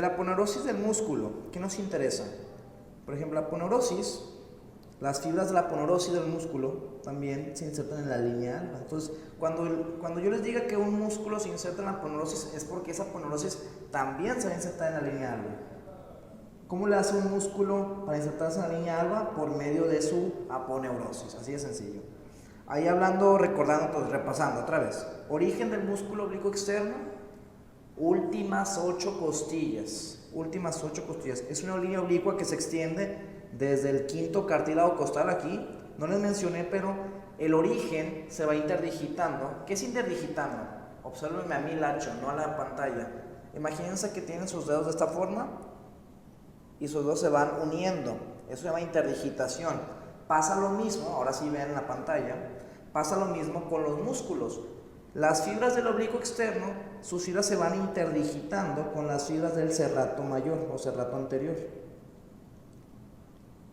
De la aponeurosis del músculo, ¿qué nos interesa? Por ejemplo, la aponeurosis, las fibras de la aponeurosis del músculo también se insertan en la línea alba. Entonces, cuando yo les diga que un músculo se inserta en la aponeurosis, es porque esa aponeurosis también se va a insertar en la línea alba. ¿Cómo le hace un músculo para insertarse en la línea alba? Por medio de su aponeurosis, así de sencillo. Ahí hablando, recordando, pues, repasando otra vez. Origen del músculo oblicuo externo, últimas 8 costillas. Últimas 8 costillas. Es una línea oblicua que se extiende desde el quinto cartílago costal aquí. No les mencioné, pero el origen se va interdigitando. ¿Qué es interdigitando? Obsérvenme a mí, Lacho, no a la pantalla. Imagínense que tienen sus dedos de esta forma y sus dedos se van uniendo. Eso se llama interdigitación. Pasa lo mismo, ahora sí ven en la pantalla, pasa lo mismo con los músculos. Las fibras del oblicuo externo, sus fibras se van interdigitando con las fibras del serrato mayor o serrato anterior.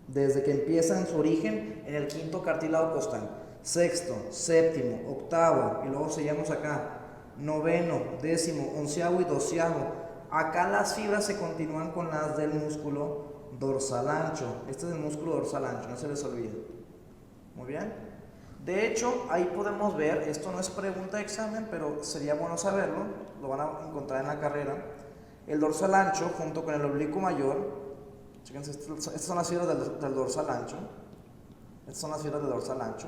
Desde que empieza en su origen en el quinto cartílago costal. Sexto, séptimo, octavo, y luego seguimos acá, noveno, décimo, onceavo y doceavo. Acá las fibras se continúan con las del músculo dorsal ancho. Este es el músculo dorsal ancho, no se les olvide. Muy bien. De hecho, ahí podemos ver, esto no es pregunta de examen, pero sería bueno saberlo, lo van a encontrar en la carrera. El dorsal ancho junto con el oblicuo mayor, fíjense, estas son las fibras del dorsal ancho. Estas son las fibras del dorsal ancho.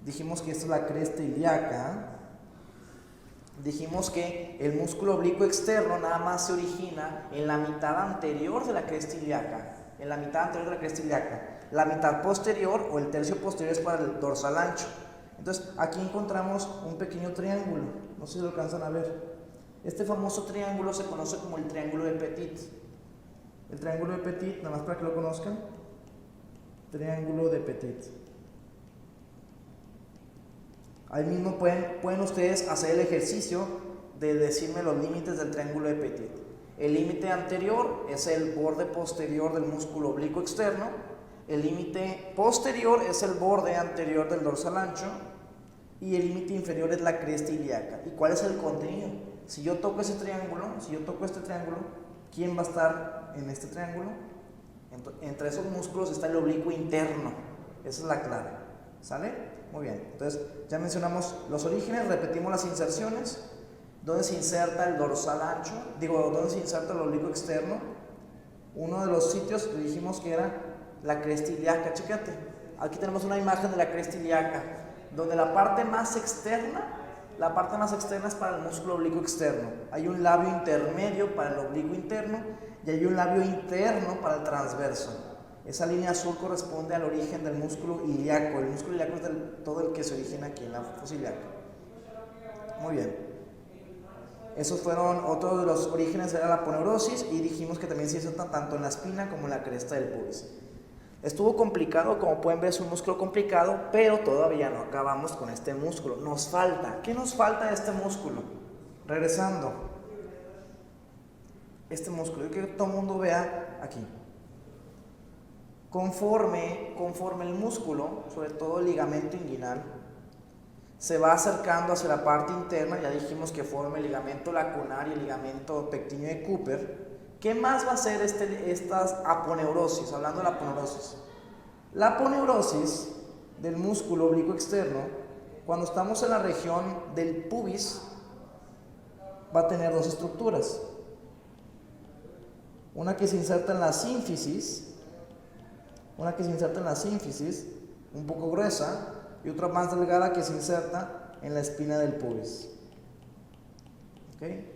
Dijimos que esta es la cresta ilíaca. Dijimos que el músculo oblicuo externo nada más se origina en la mitad anterior de la cresta ilíaca. En la mitad anterior de la cresta ilíaca. La mitad posterior o el tercio posterior es para el dorsal ancho. Entonces aquí encontramos un pequeño triángulo. No sé si lo alcanzan a ver. Este famoso triángulo se conoce como el triángulo de Petit. El triángulo de Petit, nada más para que lo conozcan. Triángulo de Petit. Ahí mismo pueden ustedes hacer el ejercicio de decirme los límites del triángulo de Petit. El límite anterior es el borde posterior del músculo oblicuo externo. El límite posterior es el borde anterior del dorsal ancho. Y el límite inferior es la cresta ilíaca. ¿Y cuál es el contenido? Si yo toco ese triángulo, este triángulo, ¿quién va a estar en este triángulo? Entre esos músculos está el oblicuo interno. Esa es la clave. ¿Sale? Muy bien. Entonces, ya mencionamos los orígenes, repetimos las inserciones. ¿Dónde se inserta el dorsal ancho? ¿Dónde se inserta el oblicuo externo? Uno de los sitios le dijimos que era la cresta ilíaca. Chécate. Aquí tenemos una imagen de la cresta ilíaca, donde la parte más externa es para el músculo oblicuo externo. Hay un labio intermedio para el oblicuo interno y hay un labio interno para el transverso. Esa línea azul corresponde al origen del músculo ilíaco. El músculo ilíaco es todo el que se origina aquí en la fosa ilíaca. Muy bien. Esos fueron otros de los orígenes de la aponeurosis y dijimos que también se insertan tanto en la espina como en la cresta del pubis. Estuvo complicado, como pueden ver es un músculo complicado, pero todavía no acabamos con este músculo. Nos falta. ¿Qué nos falta de este músculo? Regresando. Este músculo, yo quiero que todo el mundo vea aquí. Conforme el músculo, sobre todo el ligamento inguinal, se va acercando hacia la parte interna, ya dijimos que forma el ligamento lacunar y el ligamento pectíneo de Cooper. ¿Qué más va a hacer estas aponeurosis? Hablando de la aponeurosis. La aponeurosis del músculo oblicuo externo, cuando estamos en la región del pubis, va a tener dos estructuras. Una que se inserta en la sínfisis, un poco gruesa, y otra más delgada que se inserta en la espina del pubis. ¿Okay?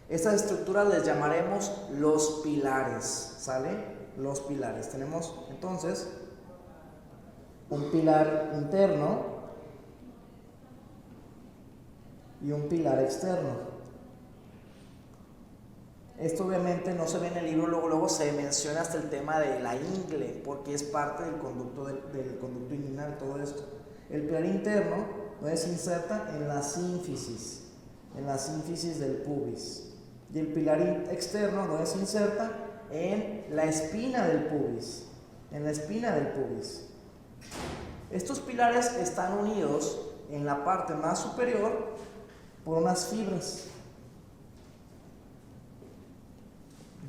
Estas estructuras les llamaremos los pilares, ¿sale? Los pilares. Tenemos entonces un pilar interno y un pilar externo. Esto obviamente no se ve en el libro, luego se menciona hasta el tema de la ingle, porque es parte del conducto inguinal, todo esto. El pilar interno, donde se inserta en la sínfisis del pubis. Y el pilar externo, donde se inserta en la espina del pubis. Estos pilares están unidos en la parte más superior por unas fibras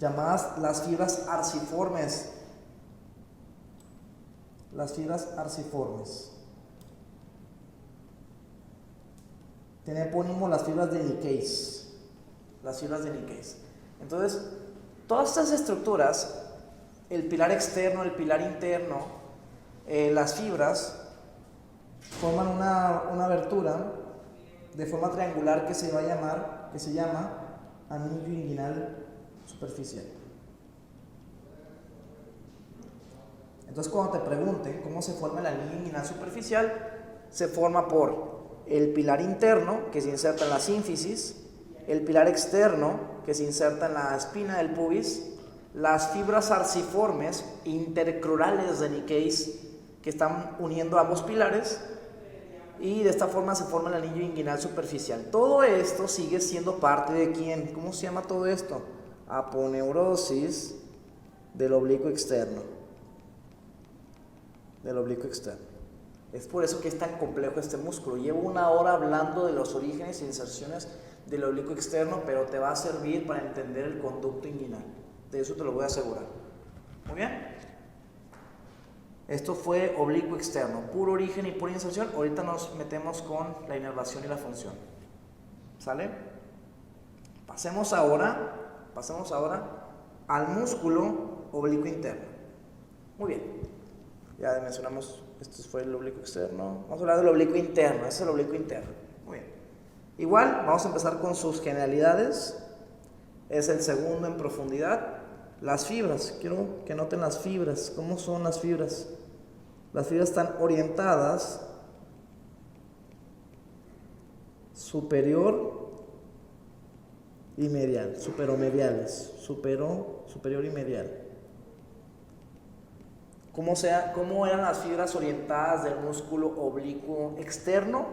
llamadas las fibras arciformes. Las fibras arciformes. Tiene epónimo las fibras de Nikäis. Las fibras de Nikäis. Entonces, todas estas estructuras, el pilar externo, el pilar interno, las fibras, forman una abertura de forma triangular que se llama anillo inguinal superficial. Entonces, cuando te pregunten cómo se forma el anillo inguinal superficial, se forma por el pilar interno, que se inserta en la sínfisis, el pilar externo, que se inserta en la espina del pubis, las fibras arciformes intercrurales de Nikäis, que están uniendo ambos pilares, y de esta forma se forma el anillo inguinal superficial. Todo esto sigue siendo parte de ¿quién? ¿Cómo se llama todo esto? Aponeurosis del oblicuo externo. Del oblicuo externo. Es por eso que es tan complejo este músculo. Llevo 1 hora hablando de los orígenes e inserciones del oblicuo externo, pero te va a servir para entender el conducto inguinal. De eso te lo voy a asegurar. Muy bien. Esto fue oblicuo externo, puro origen y pura inserción. Ahorita nos metemos con la inervación y la función. ¿Sale? Pasemos ahora al músculo oblicuo interno. Muy bien. Ya mencionamos, esto fue el oblicuo externo. Vamos a hablar del oblicuo interno. Ese es el oblicuo interno. Muy bien. Igual, vamos a empezar con sus generalidades. Es el segundo en profundidad. Las fibras, quiero que noten las fibras. ¿Cómo son las fibras? Las fibras están orientadas superior y medial, superomediales, superior y medial. ¿Cómo eran las fibras orientadas del músculo oblicuo externo?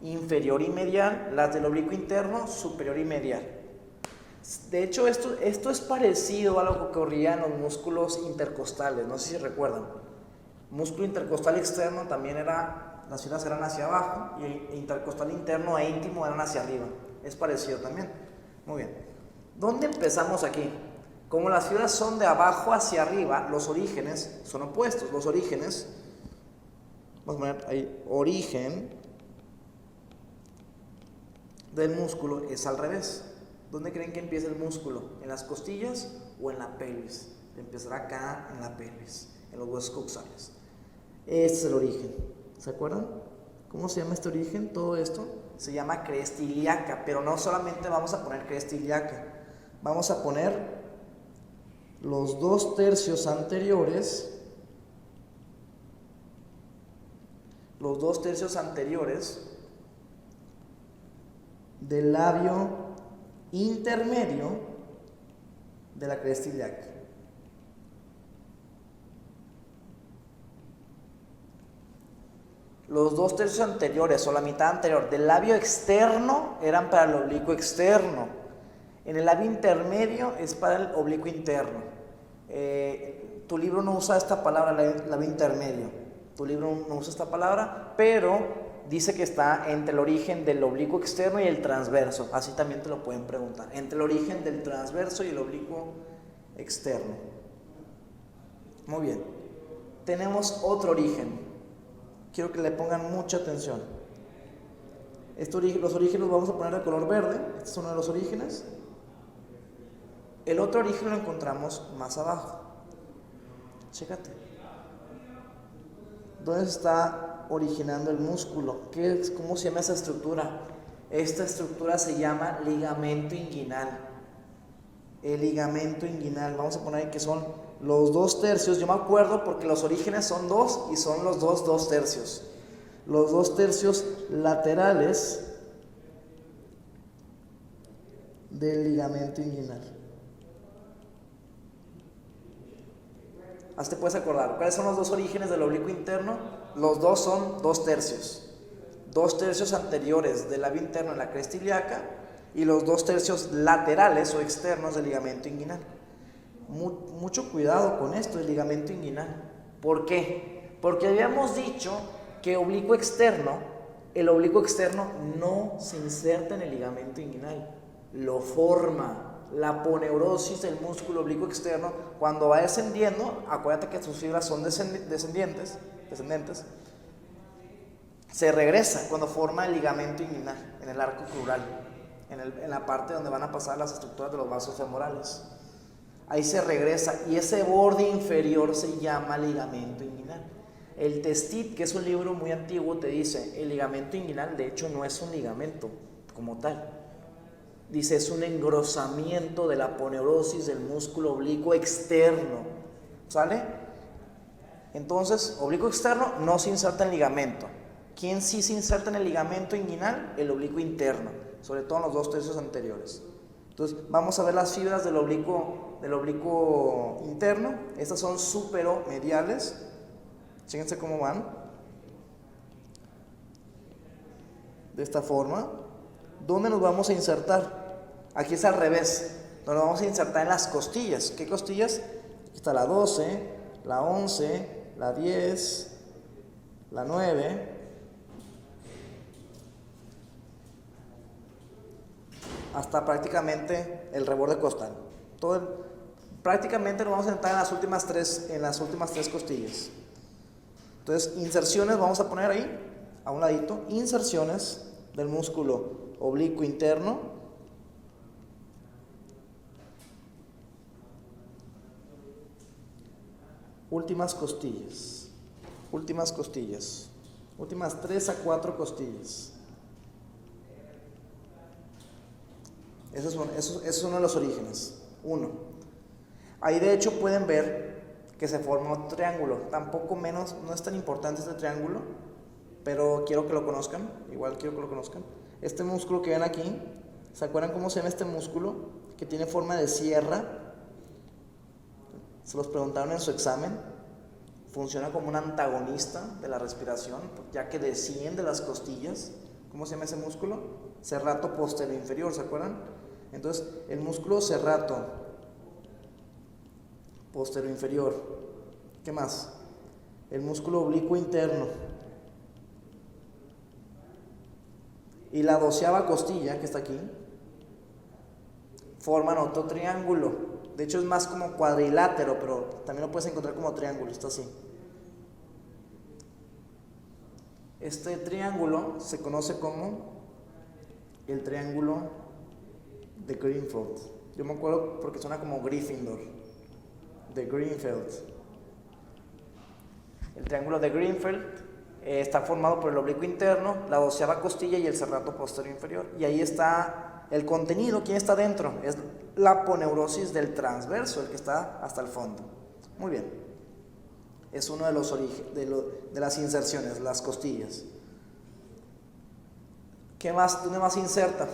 Inferior y medial. Las del oblicuo interno, superior y medial. De hecho, esto es parecido a lo que ocurría en los músculos intercostales, no sé si recuerdan. Músculo intercostal externo también las fibras eran hacia abajo, y el intercostal interno e íntimo eran hacia arriba. Es parecido también. Muy bien. ¿Dónde empezamos aquí? Como las fibras son de abajo hacia arriba, los orígenes son opuestos. Los orígenes, vamos a poner ahí, origen del músculo es al revés. ¿Dónde creen que empieza el músculo? ¿En las costillas o en la pelvis? Empezará acá en la pelvis, en los huesos coxales. Este es el origen. ¿Se acuerdan? ¿Cómo se llama este origen? Todo esto se llama cresta ilíaca, pero no solamente vamos a poner cresta ilíaca, vamos a poner los 2 tercios anteriores, del labio intermedio de la cresta ilíaca. Los 2 tercios anteriores o la mitad anterior del labio externo eran para el oblicuo externo. En el labio intermedio es para el oblicuo interno. Tu libro no usa esta palabra, labio intermedio. Tu libro no usa esta palabra, pero dice que está entre el origen del oblicuo externo y el transverso. Así también te lo pueden preguntar. Entre el origen del transverso y el oblicuo externo. Muy bien. Tenemos otro origen. Quiero que le pongan mucha atención. Los orígenes los vamos a poner de color verde. Este es uno de los orígenes. El otro origen lo encontramos más abajo. Chécate. ¿Dónde se está originando el músculo? ¿Cómo se llama esa estructura? Esta estructura se llama ligamento inguinal. El ligamento inguinal. Vamos a poner que son los 2 tercios. Yo me acuerdo porque los orígenes son 2 y son los 2 tercios. Los 2 tercios laterales del ligamento inguinal. Así te puedes acordar. ¿Cuáles son los 2 orígenes del oblicuo interno? Los 2 son 2 tercios. 2 tercios anteriores del labio interno en la cresta ilíaca y los 2 tercios laterales o externos del ligamento inguinal. Mucho cuidado con esto, el ligamento inguinal. ¿Por qué? Porque habíamos dicho que el oblicuo externo no se inserta en el ligamento inguinal, lo forma. La aponeurosis del músculo oblicuo externo, cuando va descendiendo, acuérdate que sus fibras son descendentes, se regresa cuando forma el ligamento inguinal en el arco crural, en la parte donde van a pasar las estructuras de los vasos femorales. Ahí se regresa y ese borde inferior se llama ligamento inguinal. El Testit, que es un libro muy antiguo, te dice el ligamento inguinal de hecho no es un ligamento como tal. Dice es un engrosamiento de la aponeurosis del músculo oblicuo externo. ¿Sale? Entonces, oblicuo externo no se inserta en ligamento. ¿Quién sí se inserta en el ligamento inguinal? El oblicuo interno, sobre todo en los 2 tercios anteriores. Entonces, vamos a ver las fibras del oblicuo interno. Estas son superomediales. Fíjense cómo van. De esta forma. ¿Dónde nos vamos a insertar? Aquí es al revés. Nos vamos a insertar en las costillas. ¿Qué costillas? Aquí está la 12, la 11, la 10, la 9. Hasta prácticamente el reborde costal. Prácticamente nos vamos a insertar en las últimas tres costillas. Entonces, inserciones, vamos a poner ahí, a un ladito, inserciones del músculo oblicuo interno. Últimas costillas. Últimas 3 a 4 costillas. Ese es uno de los orígenes. Ahí de hecho pueden ver que se forma un triángulo. Tampoco menos, no es tan importante este triángulo, pero quiero que lo conozcan. Igual quiero que lo conozcan. Este músculo que ven aquí, ¿se acuerdan cómo se llama este músculo? Que tiene forma de sierra. Se los preguntaron en su examen. Funciona como un antagonista de la respiración, ya que desciende las costillas. ¿Cómo se llama ese músculo? Serrato posterior inferior, ¿se acuerdan? Entonces, el músculo serrato posterior inferior. ¿Qué más? El músculo oblicuo interno. Y la 12ª costilla, que está aquí, forman otro triángulo. De hecho es más como cuadrilátero, pero también lo puedes encontrar como triángulo, está así. Este triángulo se conoce como el triángulo de Greenfeld. Yo me acuerdo porque suena como Gryffindor, de Greenfeld. El triángulo de Greenfeld está formado por el oblicuo interno, la 12ª costilla y el serrato posterior inferior. Y ahí está el contenido. ¿Quién está dentro? Es la aponeurosis del transverso, el que está hasta el fondo. Muy bien. Es uno de los orígenes, de las inserciones, las costillas. ¿Qué más? ¿Dónde más se inserta?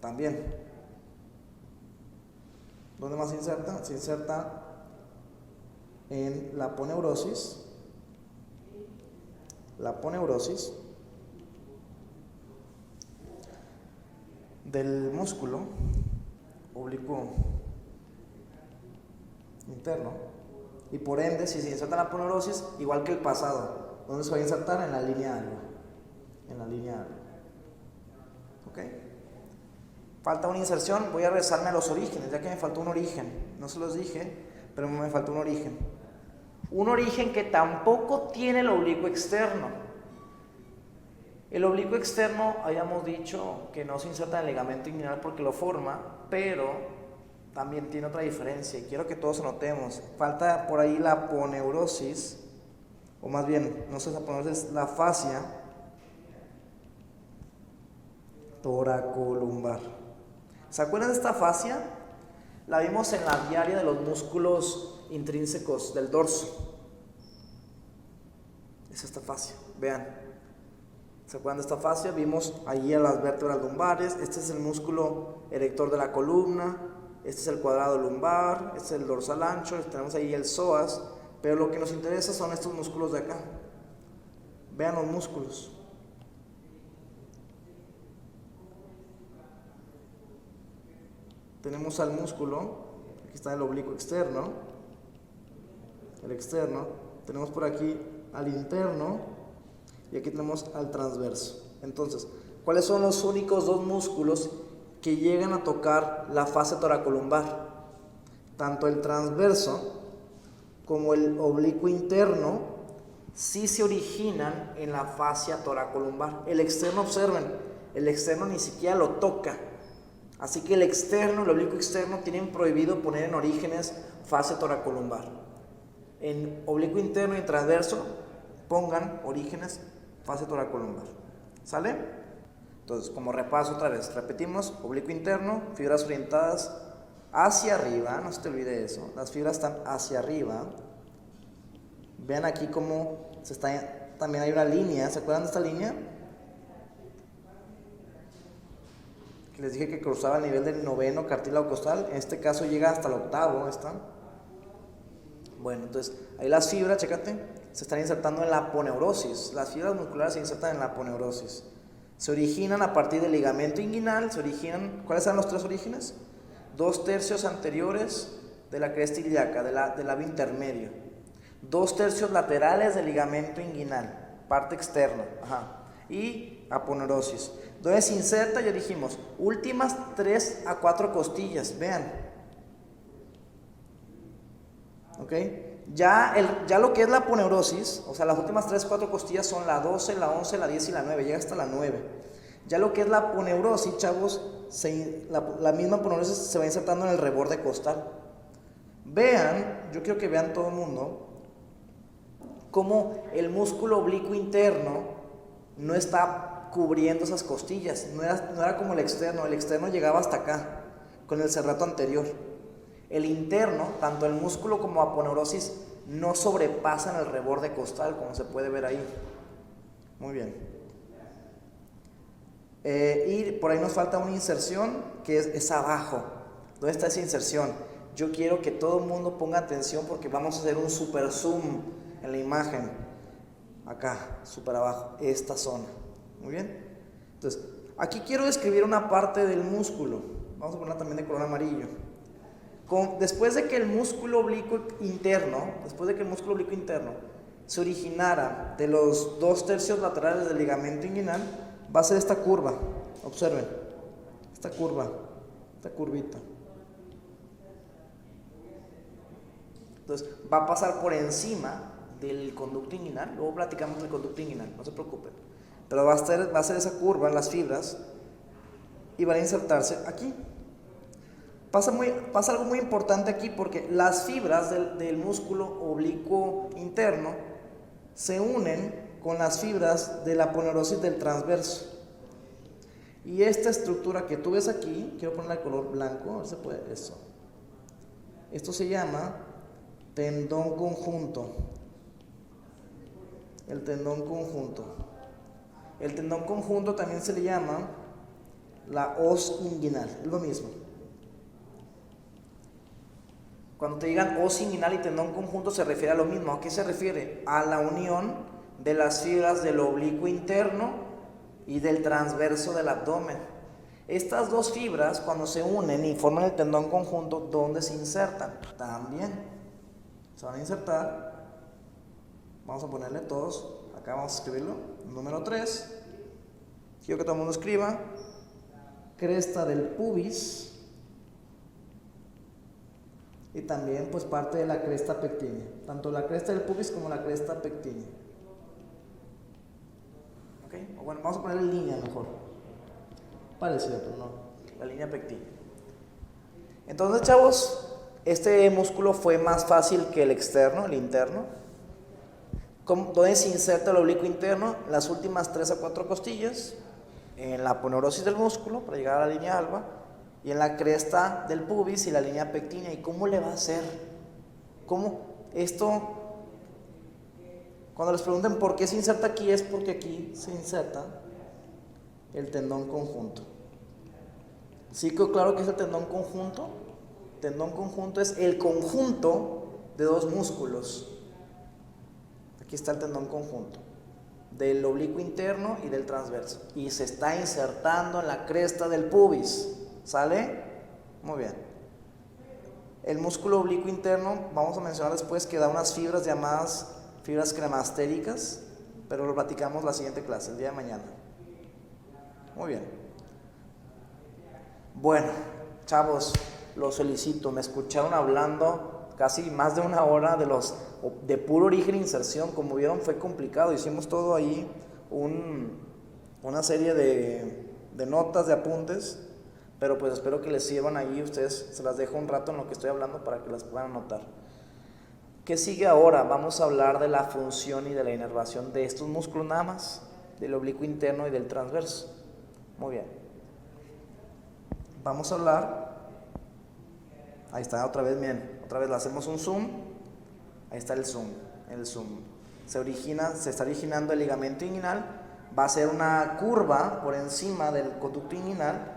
También. ¿Dónde más se inserta? Se inserta en la aponeurosis. La aponeurosis del músculo oblicuo interno, y por ende, si se inserta en la aponeurosis, igual que el pasado, ¿dónde se va a insertar? En la línea alba. En la línea alba. ¿Ok? Falta una inserción. Voy a regresarme a los orígenes, ya que me faltó un origen. No se los dije, pero me faltó un origen. Un origen que tampoco tiene el oblicuo externo. El oblicuo externo, habíamos dicho que no se inserta en el ligamento inguinal porque lo forma, pero también tiene otra diferencia y quiero que todos anotemos. Falta por ahí la aponeurosis, o más bien, no sé si aponeurosis, la fascia toracolumbar. ¿Se acuerdan de esta fascia? La vimos en la diaria de los músculos intrínsecos del dorso. Es esta fascia, vean. ¿Se acuerdan de esta fascia? Vimos allí a las vértebras lumbares. Este es el músculo erector de la columna. Este es el cuadrado lumbar. Este es el dorsal ancho. Tenemos ahí el psoas. Pero lo que nos interesa son estos músculos de acá. Vean los músculos. Tenemos al músculo. Aquí está el oblicuo externo. El externo. Tenemos por aquí al interno. Y aquí tenemos al transverso. Entonces, ¿cuáles son los únicos dos músculos que llegan a tocar la fascia toracolumbar. Tanto el transverso como el oblicuo interno sí se originan en la fascia toracolumbar. El externo, observen, el externo ni siquiera lo toca. Así que el externo, el oblicuo externo, tienen prohibido poner en orígenes fascia toracolumbar. En oblicuo interno y transverso, pongan orígenes fascia toracolumbar. ¿Sale? Entonces, como repaso otra vez, repetimos: oblicuo interno, fibras orientadas hacia arriba, no se te olvide eso, las fibras están hacia arriba. Vean aquí cómo también hay una línea, ¿se acuerdan de esta línea? Que les dije que cruzaba el nivel del noveno cartílago costal, en este caso llega hasta el octavo, ¿está? Bueno, entonces, ahí las fibras, chécate, se están insertando en la aponeurosis. Las fibras musculares se insertan en la aponeurosis. Se originan a partir del ligamento inguinal, ¿cuáles son los tres orígenes? 2/3 anteriores de la cresta ilíaca, del labio intermedio. 2/3 laterales del ligamento inguinal, parte externa, y aponeurosis. Donde se inserta, ya dijimos, últimas 3 a 4 costillas, vean. ¿Ok? Ya lo que es la aponeurosis, o sea, las últimas 3 a 4 costillas son la 12, la 11, la 10 y la 9, llega hasta la 9. Ya lo que es la aponeurosis, chavos, la misma aponeurosis se va insertando en el reborde costal. Vean, yo quiero que vean todo el mundo, cómo el músculo oblicuo interno no está cubriendo esas costillas, no era como el externo llegaba hasta acá, con el serrato anterior. El interno, tanto el músculo como aponeurosis, no sobrepasan el reborde costal, como se puede ver ahí. Muy bien. Y por ahí nos falta una inserción que es abajo. ¿Dónde está esa inserción? Yo quiero que todo el mundo ponga atención porque vamos a hacer un super zoom en la imagen. Acá, súper abajo, esta zona. Muy bien. Entonces, aquí quiero describir una parte del músculo. Vamos a ponerla también de color amarillo. Después de que el músculo oblicuo interno se originara de los 2/3 laterales del ligamento inguinal, va a ser esta curva. Observen, esta curvita. Entonces, va a pasar por encima del conducto inguinal. Luego platicamos del conducto inguinal, no se preocupen. Pero va a ser esa curva en las fibras y van a insertarse aquí. Pasa algo muy importante aquí porque las fibras del músculo oblicuo interno se unen con las fibras de la aponeurosis del transverso. Y esta estructura que tú ves aquí, quiero ponerla de color blanco, a ver si se puede, eso. Esto se llama tendón conjunto. El tendón conjunto. El tendón conjunto también se le llama la hoz inguinal, es lo mismo. Cuando te digan hoz inguinal y tendón conjunto se refiere a lo mismo. ¿A qué se refiere? A la unión de las fibras del oblicuo interno y del transverso del abdomen. Estas dos fibras, cuando se unen y forman el tendón conjunto, ¿dónde se insertan? También se van a insertar. Vamos a ponerle todos, acá vamos a escribirlo, número 3. Quiero que todo el mundo escriba cresta del pubis y también pues parte de la cresta pectínea, tanto la cresta del pubis como la cresta pectínea. ¿Ok? Bueno, vamos a ponerle línea mejor, parecido, pero no, la línea pectínea. Entonces, chavos, este músculo fue más fácil que el externo, el interno. Donde se inserta el oblicuo interno, las últimas 3 a 4 costillas, en la aponeurosis del músculo para llegar a la línea alba, y en la cresta del pubis y la línea pectínea. ¿Y cómo le va a hacer? ¿Cómo? Esto, cuando les pregunten por qué se inserta aquí, es porque aquí se inserta el tendón conjunto. ¿Sí quedó claro que es el tendón conjunto? Tendón conjunto es el conjunto de dos músculos. Aquí está el tendón conjunto del oblicuo interno y del transverso, y se está insertando en la cresta del pubis. ¿Sale? Muy bien. El músculo oblicuo interno, vamos a mencionar después que da unas fibras llamadas fibras cremastéricas, pero lo platicamos la siguiente clase, el día de mañana. Muy bien. Bueno, chavos, los felicito. Me escucharon hablando casi más de una hora de puro origen e inserción. Como vieron, fue complicado. Hicimos todo ahí, una serie de notas, de apuntes. Pero pues espero que les sirvan ahí. Ustedes se las dejo un rato en lo que estoy hablando para que las puedan anotar. ¿Qué sigue ahora? Vamos a hablar de la función y de la inervación de estos músculos nada más, del oblicuo interno y del transverso. Muy bien. Vamos a hablar. Ahí está, otra vez, miren. Otra vez le hacemos un zoom. Ahí está el zoom. Se está originando el ligamento inguinal. Va a ser una curva por encima del conducto inguinal.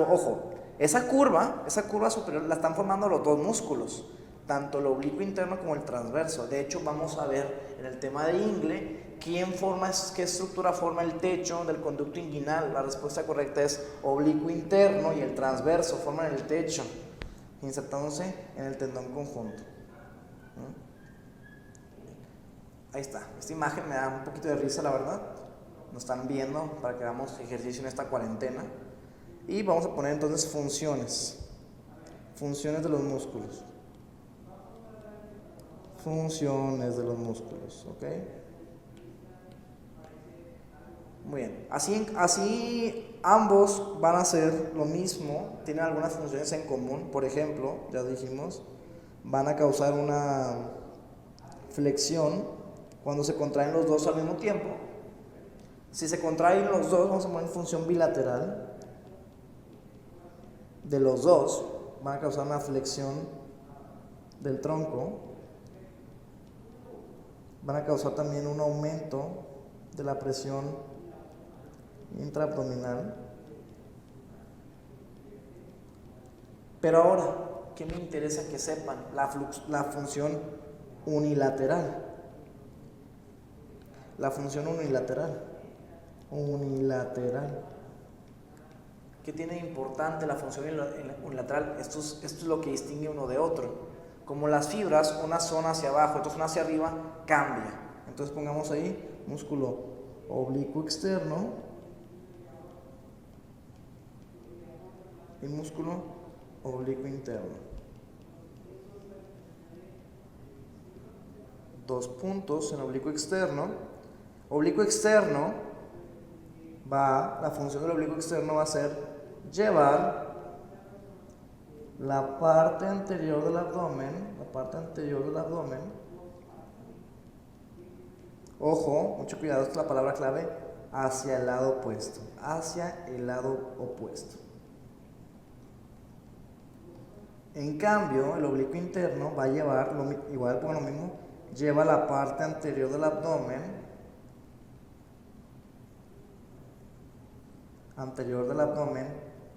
Ojo, esa curva superior la están formando los dos músculos, tanto el oblicuo interno como el transverso. De hecho, vamos a ver en el tema de ingle qué estructura forma el techo del conducto inguinal. La respuesta correcta es oblicuo interno, y el transverso forman el techo, insertándose en el tendón conjunto. Ahí está. Esta imagen me da un poquito de risa, la verdad. Nos están viendo para que hagamos ejercicio en esta cuarentena. Y vamos a poner entonces funciones de los músculos. Funciones de los músculos, ¿ok? Muy bien. Así ambos van a hacer lo mismo, tienen algunas funciones en común. Por ejemplo, ya dijimos, van a causar una flexión cuando se contraen los dos al mismo tiempo. Si se contraen los dos, vamos a poner función bilateral de los dos, van a causar una flexión del tronco, van a causar también un aumento de la presión intraabdominal. Pero ahora, ¿qué me interesa que sepan? La función unilateral. La función unilateral. ¿Qué tiene de importante la función unilateral? Esto es lo que distingue uno de otro. Como las fibras, una zona hacia abajo, otra zona hacia arriba, cambia. Entonces pongamos ahí músculo oblicuo externo y músculo oblicuo interno. Dos puntos en oblicuo externo. Oblicuo externo la función del oblicuo externo va a ser llevar la parte anterior del abdomen, ojo, mucho cuidado, esta es la palabra clave, hacia el lado opuesto. En cambio, el oblicuo interno va a llevar, igual por lo mismo, lleva la parte anterior del abdomen,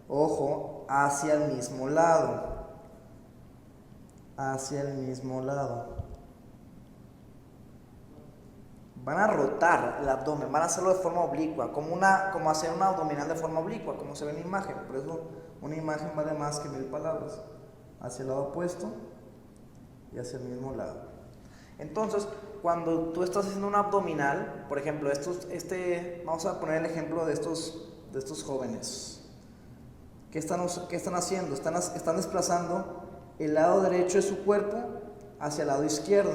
ojo, hacia el mismo lado. Van a rotar el abdomen, van a hacerlo de forma oblicua, como hacer una abdominal de forma oblicua, como se ve en la imagen. Por eso una imagen vale más que 1000 palabras. Hacia el lado opuesto y hacia el mismo lado. Entonces, cuando tú estás haciendo un abdominal, por ejemplo, vamos a poner el ejemplo de estos jóvenes. ¿Qué están haciendo? Están desplazando el lado derecho de su cuerpo hacia el lado izquierdo.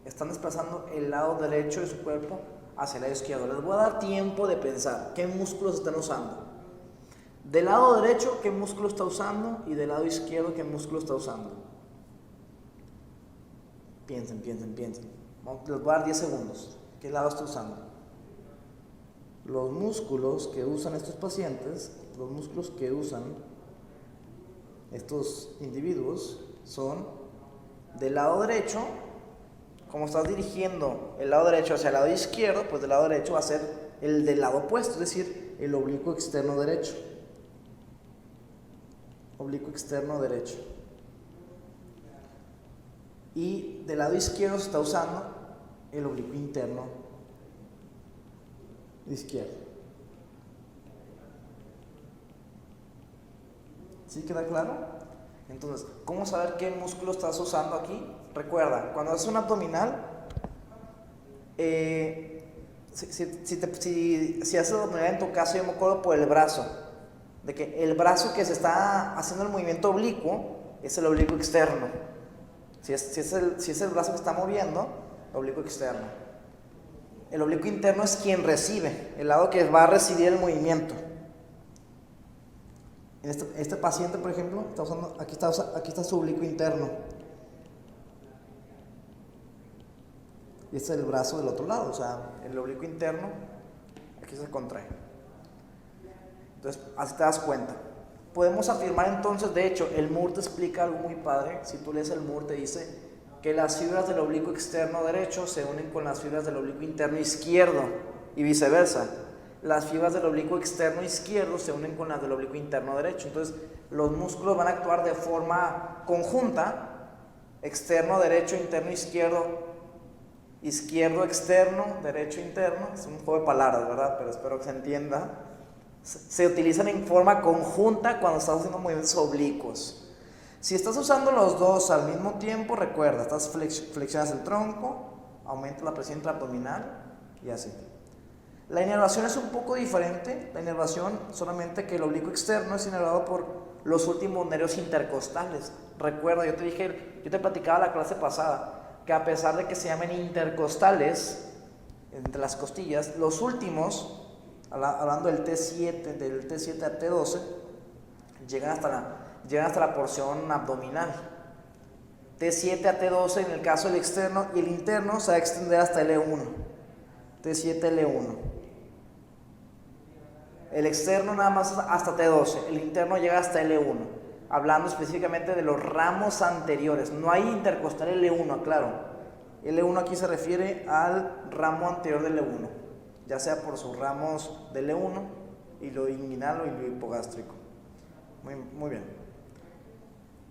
Están desplazando el lado derecho de su cuerpo hacia el lado izquierdo. Les voy a dar tiempo de pensar qué músculos están usando. Del lado derecho, ¿qué músculo está usando? Y del lado izquierdo, ¿qué músculo está usando? Piensen. Les voy a dar 10 segundos. ¿Qué lado está usando? Los músculos que usan estos pacientes, los músculos que usan estos individuos son del lado derecho. Como estás dirigiendo el lado derecho hacia el lado izquierdo, pues del lado derecho va a ser el del lado opuesto, es decir, el oblicuo externo derecho. Y del lado izquierdo se está usando el oblicuo interno izquierdo. ¿Sí queda claro? Entonces, ¿cómo saber qué músculo estás usando aquí? Recuerda, cuando haces un abdominal, si haces abdominal en tu caso, yo me acuerdo por el brazo. de que el brazo que se está haciendo el movimiento oblicuo es el oblicuo externo. Si es el brazo que está moviendo, oblicuo externo. El oblicuo interno es quien recibe, el lado que va a recibir el movimiento. En este paciente, por ejemplo, aquí está su oblicuo interno. Y este es el brazo del otro lado, o sea, el oblicuo interno, aquí se contrae. Entonces, así te das cuenta. Podemos afirmar entonces, de hecho, el Moore te explica algo muy padre. Si tú lees el Moore, te dice que las fibras del oblicuo externo derecho se unen con las fibras del oblicuo interno izquierdo y viceversa. Las fibras del oblicuo externo izquierdo se unen con las del oblicuo interno derecho. Entonces, los músculos van a actuar de forma conjunta, externo derecho, interno izquierdo, izquierdo externo, derecho interno. Es un juego de palabras, ¿verdad? Pero espero que se entienda. Se utilizan en forma conjunta cuando estás haciendo movimientos oblicuos. Si estás usando los dos al mismo tiempo, recuerda, estás flexionas el tronco, aumentas la presión intraabdominal y así. La inervación es un poco diferente. La inervación solamente que el oblicuo externo es inervado por los últimos nervios intercostales. Recuerda, yo te platicaba la clase pasada que a pesar de que se llamen intercostales entre las costillas, los últimos, hablando del T7, a T12, llegan hasta la porción abdominal. T7 a T12 en el caso del externo, y el interno se va a extender hasta L1. T7, L1. El externo nada más hasta T12, el interno llega hasta L1. Hablando específicamente de los ramos anteriores. No hay intercostal L1, aclaro. L1 aquí se refiere al ramo anterior del L1, ya sea por sus ramos del L1, hilo inguinal o hilo hipogástrico. Muy bien.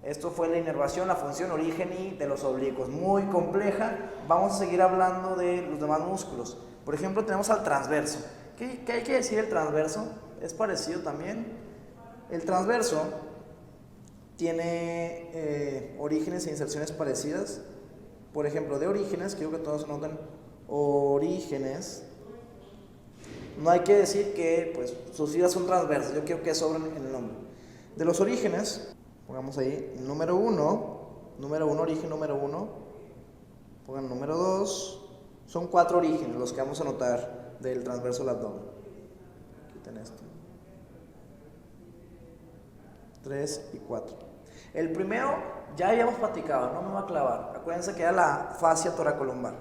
Esto fue la inervación, la función, origen y de los oblicuos. Muy compleja. Vamos a seguir hablando de los demás músculos. Por ejemplo, tenemos al transverso. ¿Qué hay que decir del transverso? Es parecido también. El transverso tiene orígenes e inserciones parecidas. Por ejemplo, de orígenes, quiero que todos noten orígenes. No hay que decir que pues, sus fibras son transversas, yo quiero que sobren en el nombre. De los orígenes, pongamos ahí número 1, origen número 1, pongan número 2, son 4 orígenes los que vamos a notar del transverso del abdomen. Quiten esto. 3 y 4. El primero ya habíamos platicado, no me voy a clavar. Acuérdense que era la fascia toracolumbar.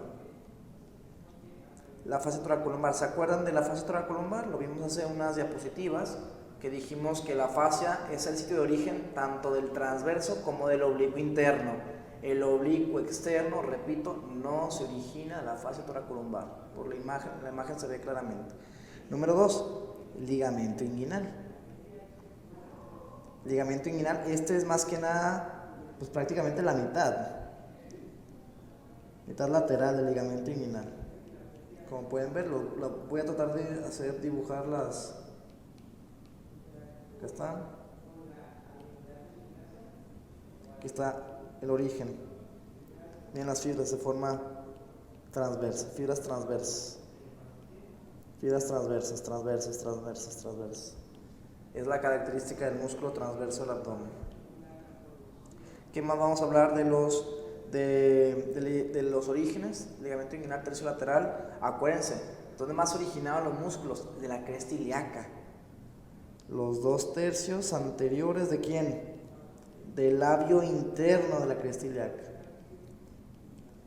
La fascia toracolumbar, ¿se acuerdan de la fascia toracolumbar? Lo vimos hace unas diapositivas que dijimos que la fascia es el sitio de origen tanto del transverso como del oblicuo interno. El oblicuo externo, repito, no se origina de la fascia toracolumbar. Por la imagen se ve claramente. Número 2, ligamento inguinal. Ligamento inguinal, este es más que nada, pues prácticamente la mitad lateral del ligamento inguinal. Como pueden ver, voy a tratar de dibujar las. Acá está. Aquí está el origen. Miren las fibras de forma transversa, fibras transversas. Fibras transversas. Es la característica del músculo transverso del abdomen. ¿Qué más vamos a hablar de los orígenes? Ligamento inguinal terciolateral. Acuérdense, ¿dónde más originaban los músculos? De la cresta ilíaca. Los 2 tercios anteriores ¿de quién? Del labio interno de la cresta ilíaca.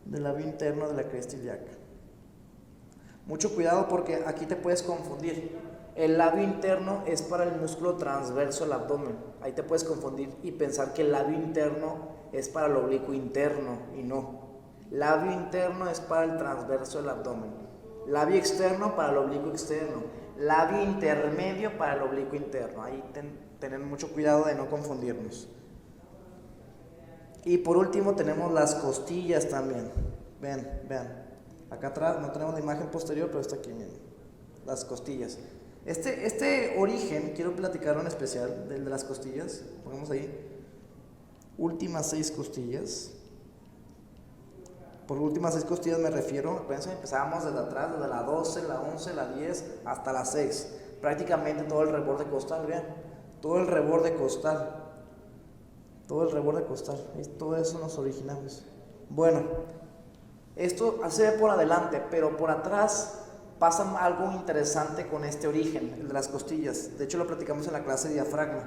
Del labio interno de la cresta ilíaca. Mucho cuidado porque aquí te puedes confundir. El labio interno es para el músculo transverso del abdomen. Ahí te puedes confundir y pensar que el labio interno es para el oblicuo interno y no. Labio interno es para el transverso del abdomen. Labio externo para el oblicuo externo. Labio intermedio para el oblicuo interno. Ahí tener mucho cuidado de no confundirnos. Y por último tenemos las costillas también. Vean. Acá atrás no tenemos la imagen posterior, pero está aquí, miren. Las costillas. Este origen, quiero platicarlo en especial, del de las costillas. Pongamos ahí. Últimas 6 costillas. Por últimas 6 costillas me refiero, acuérdense, empezábamos desde atrás, desde la 12, la 11, la 10, hasta la 6. Prácticamente todo el reborde costal, vean. todo el reborde costal. Todo el reborde costal. Todo eso nos originamos. Bueno, esto se ve por adelante, pero por atrás pasa algo interesante con este origen, el de las costillas. De hecho, lo platicamos en la clase de diafragma.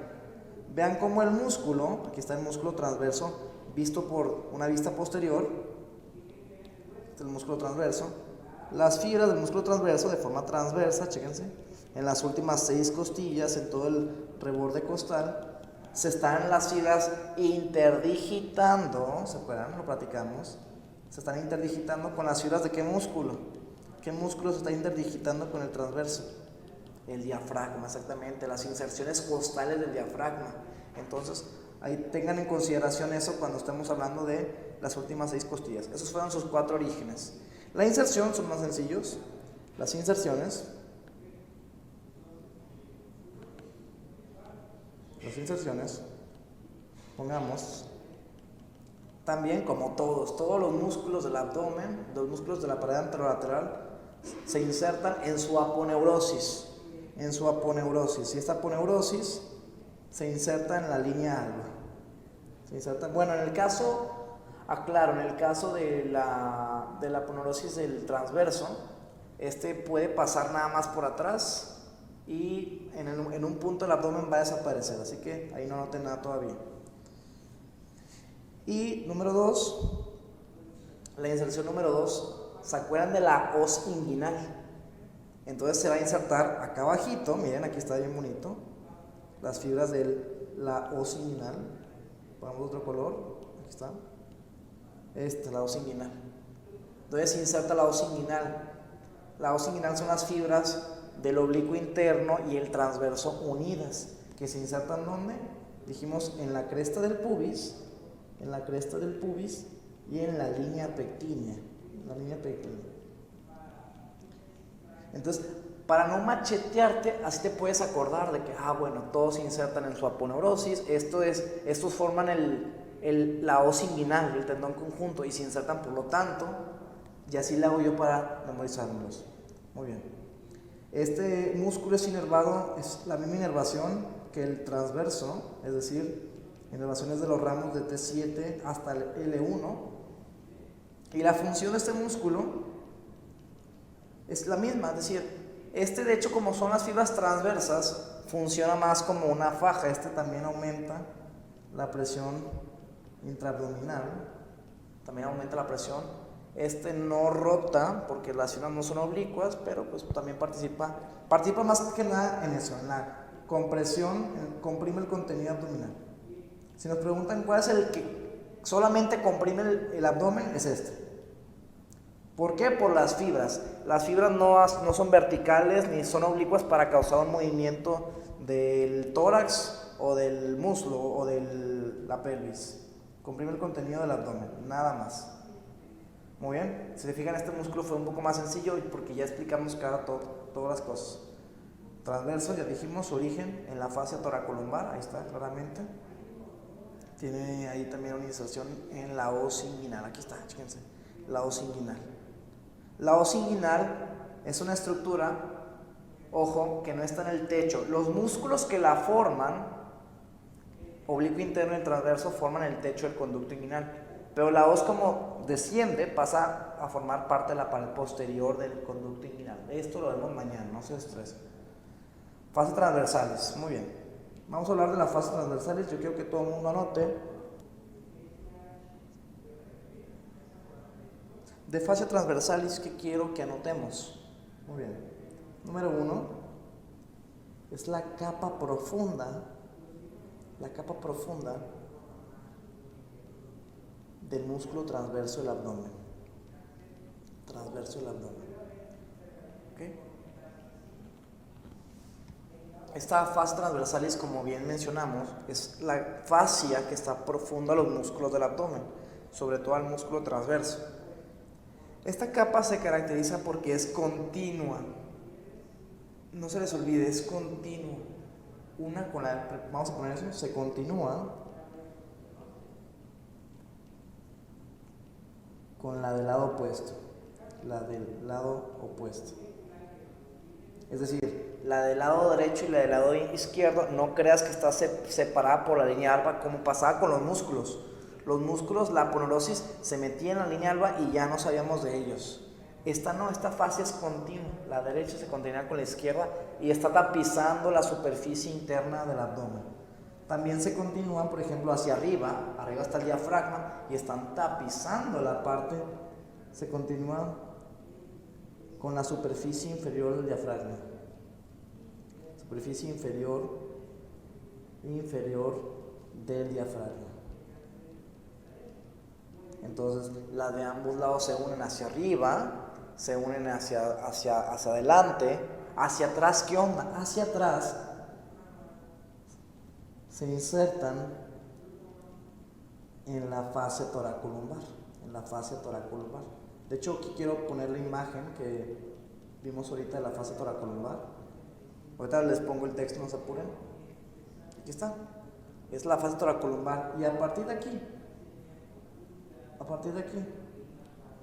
Vean cómo el músculo, aquí está el músculo transverso, visto por una vista posterior, este es el músculo transverso. Las fibras del músculo transverso de forma transversa, chéquense, en las últimas 6 costillas, en todo el reborde costal, se están las fibras interdigitando, ¿se acuerdan? Lo platicamos. Se están interdigitando con las fibras de ¿qué músculo? ¿Qué músculo se está interdigitando con el transverso? El diafragma, exactamente, las inserciones costales del diafragma. Entonces, ahí tengan en consideración eso cuando estemos hablando de las últimas 6 costillas. Esos fueron sus 4 orígenes. La inserción son más sencillos. Las inserciones. Pongamos, también como todos los músculos del abdomen, los músculos de la pared anterolateral, se insertan en su aponeurosis. Y esta aponeurosis se inserta en la línea alba. Bueno, en el caso, aclaro, en el caso de la aponeurosis del transverso, puede pasar nada más por atrás y en un punto del abdomen va a desaparecer, así que ahí no noten nada todavía. Y número 2, la inserción número 2, ¿se acuerdan de la os inguinal? Entonces se va a insertar acá abajito, miren, aquí está bien bonito, las fibras de la os inguinal. Ponemos otro color, aquí está, la os inguinal. Entonces se inserta la os inguinal. La os inguinal son las fibras del oblicuo interno y el transverso unidas, que se insertan ¿dónde? Dijimos en la cresta del pubis, y en la línea pectínea, Entonces, para no machetearte, así te puedes acordar de que, bueno, todos se insertan en su aponeurosis, estos forman la os inguinal, el tendón conjunto, y se insertan por lo tanto, y así lo hago yo para memorizármelos. Muy bien. Este músculo es inervado, es la misma inervación que el transverso, es decir, inervaciones de los ramos de T7 hasta el L1, y la función de este músculo es la misma, es decir, de hecho, como son las fibras transversas, funciona más como una faja. También aumenta la presión intraabdominal, también aumenta la presión. No rota porque las fibras no son oblicuas, pero pues también participa más que nada en eso, en la compresión, comprime el contenido abdominal. Si nos preguntan cuál es el que solamente comprime el abdomen, es ¿Por qué? Por las fibras. Las fibras no son verticales ni son oblicuas para causar un movimiento del tórax o del muslo o de la pelvis. Comprime el contenido del abdomen, nada más. Muy bien, si se fijan, este músculo fue un poco más sencillo porque ya explicamos todas las cosas. Transverso, ya dijimos, su origen en la fascia toracolumbar, ahí está claramente. Tiene ahí también una inserción en la os inguinal, aquí está, fíjense, la os inguinal. La os inguinal es una estructura, ojo, que no está en el techo. Los músculos que la forman, oblicuo interno y transverso, forman el techo del conducto inguinal. Pero la os, como desciende, pasa a formar parte de la pared posterior del conducto inguinal. Esto lo vemos mañana, no se estresen. Fascias transversales, muy bien. Vamos a hablar de las fascias transversales, yo quiero que todo el mundo anote. De fascia transversalis, ¿qué quiero que anotemos? Muy bien. Número 1 es la capa profunda del músculo transverso del abdomen. ¿Okay? Esta fascia transversalis, como bien mencionamos, es la fascia que está profunda a los músculos del abdomen, sobre todo al músculo transverso. Esta capa se caracteriza porque es continua. No se les olvide, es continua. Una con la, vamos a poner eso, se continúa con la del lado opuesto. Es decir, la del lado derecho y la del lado izquierdo, no creas que está separada por la línea alba como pasaba con los músculos. Los músculos, la aponeurosis se metía en la línea alba y ya no sabíamos de ellos. Esta no, esta fascia es continua, la derecha se continúa con la izquierda y está tapizando la superficie interna del abdomen. También se continúan, por ejemplo, hacia arriba está el diafragma y están tapizando la parte, se continúa con la superficie inferior del diafragma. Superficie inferior del diafragma. Entonces, las de ambos lados se unen hacia arriba, se unen hacia adelante, hacia atrás. ¿Qué onda? Hacia atrás se insertan en la fascia toracolumbar, De hecho, aquí quiero poner la imagen que vimos ahorita de la fascia toracolumbar. Ahorita les pongo el texto, no se apuren. Aquí está. Es la fascia toracolumbar. Y a partir de aquí,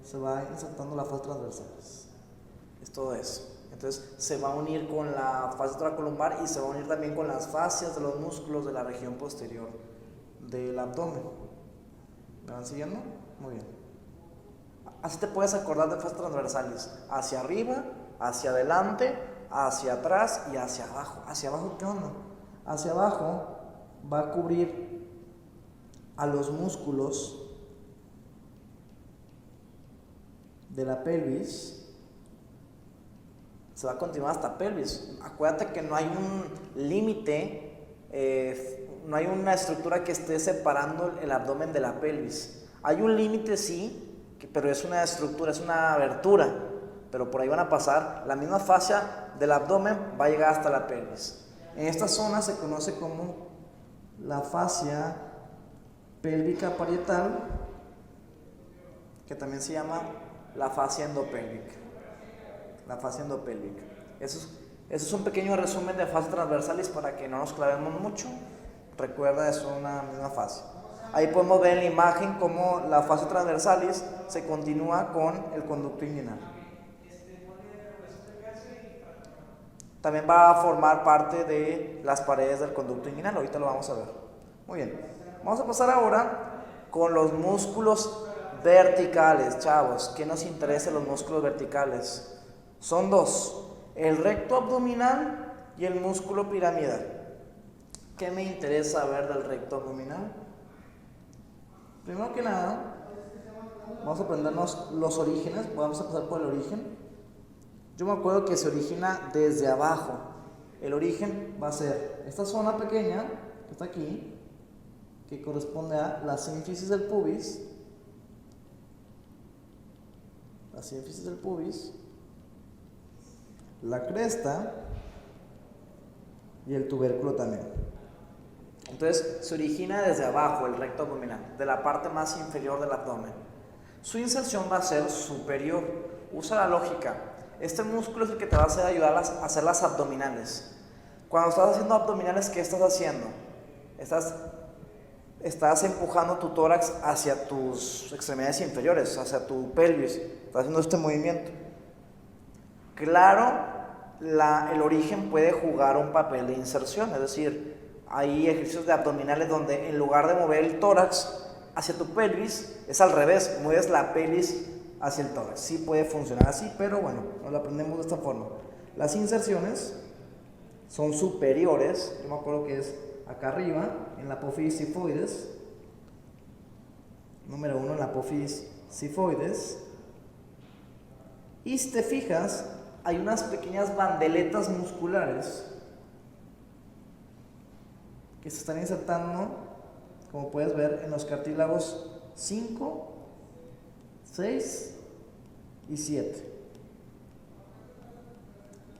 se va insertando la fascia transversalis. Es todo eso. Entonces se va a unir con la fascia toracolumbar y se va a unir también con las fascias de los músculos de la región posterior del abdomen. ¿Me van siguiendo? Muy bien. Así te puedes acordar de fascias transversales. Hacia arriba, hacia adelante, hacia atrás y hacia abajo. ¿Hacia abajo qué onda? Hacia abajo va a cubrir a los músculos de la pelvis. Se va a continuar hasta pelvis. Acuérdate que no hay un límite, no hay una estructura que esté separando el abdomen de la pelvis. Hay un límite, sí, pero es una estructura, es una abertura, pero por ahí van a pasar. La misma fascia del abdomen va a llegar hasta la pelvis. En esta zona se conoce como la fascia pélvica parietal, que también se llama la fascia endopélvica. Eso es un pequeño resumen de fascias transversales para que no nos clavemos mucho. Recuerda, es una misma fascia. Ahí podemos ver en la imagen cómo la fascia transversalis se continúa con el conducto inguinal. También va a formar parte de las paredes del conducto inguinal. Ahorita lo vamos a ver. Muy bien. Vamos a pasar ahora con los músculos verticales, chavos. ¿Qué nos interesa los músculos verticales? Son dos, el recto abdominal y el músculo piramidal. ¿Qué me interesa ver del recto abdominal? Primero que nada, vamos a aprendernos los orígenes. Vamos a pasar por el origen. Yo me acuerdo que se origina desde abajo. El origen va a ser esta zona pequeña que está aquí, que corresponde a la sínfisis del pubis. La cresta y el tubérculo también. Entonces se origina desde abajo el recto abdominal, de la parte más inferior del abdomen. Su inserción va a ser superior. Usa la lógica. Este músculo es el que te va a hacer ayudar a hacer las abdominales. Cuando estás haciendo abdominales, ¿qué estás haciendo? Estás empujando tu tórax hacia tus extremidades inferiores, hacia tu pelvis. Estás haciendo este movimiento. Claro, el origen puede jugar un papel de inserción, es decir, hay ejercicios de abdominales donde en lugar de mover el tórax hacia tu pelvis, es al revés, mueves la pelvis hacia el tórax. Sí puede funcionar así, pero bueno, nos lo aprendemos de esta forma. Las inserciones son superiores, yo me acuerdo que es acá arriba, en la apófisis sifoides. Número 1, en la apófisis sifoides. Y si te fijas, hay unas pequeñas bandeletas musculares que se están insertando, como puedes ver, en los cartílagos 5, 6 y 7.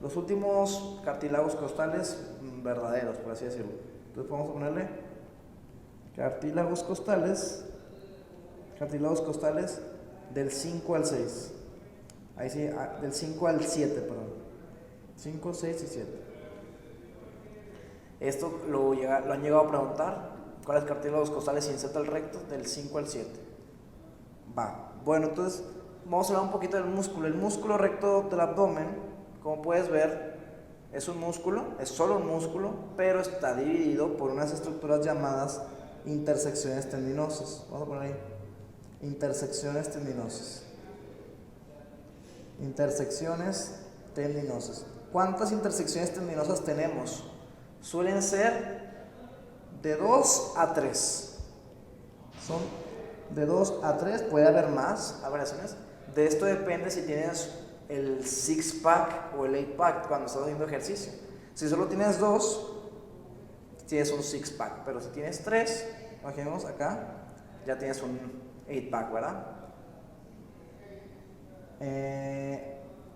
Los últimos cartílagos costales verdaderos, por así decirlo. Entonces vamos a ponerle cartílagos costales del 5 al 6. Ahí sí, del 5 al 7, perdón. 5, 6 y 7. Esto lo han llegado a preguntar. ¿Cuáles cartílagos costales se inserta el recto? Del 5 al 7. Va. Bueno, entonces vamos a hablar un poquito del músculo. El músculo recto del abdomen, como puedes ver, Es un músculo, es solo un músculo, pero está dividido por unas estructuras llamadas intersecciones tendinosas. Vamos a poner ahí, intersecciones tendinosas. Intersecciones tendinosas. ¿Cuántas intersecciones tendinosas tenemos? Suelen ser de 2 a 3. Son de 2 a 3, puede haber más variaciones. De esto depende si tienes el 6-pack o el 8-pack cuando estás haciendo ejercicio. Si solo tienes 2, tienes un 6-pack, pero si tienes 3, imaginemos acá, ya tienes un 8-pack, ¿verdad?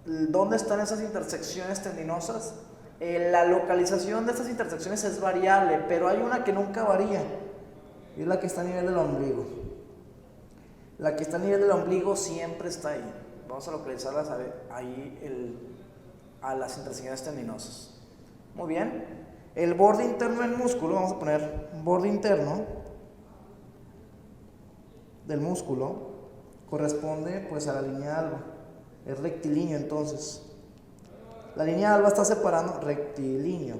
¿Dónde están esas intersecciones tendinosas? La localización de estas intersecciones es variable, pero hay una que nunca varía, y es la que está a nivel del ombligo. La que está a nivel del ombligo siempre está ahí. Vamos a localizarlas ahí a las intersecciones tendinosas. Muy bien. El borde interno del músculo, vamos a poner un borde interno del músculo, corresponde pues a la línea alba. Es rectilíneo entonces. La línea alba está separando, rectilíneo.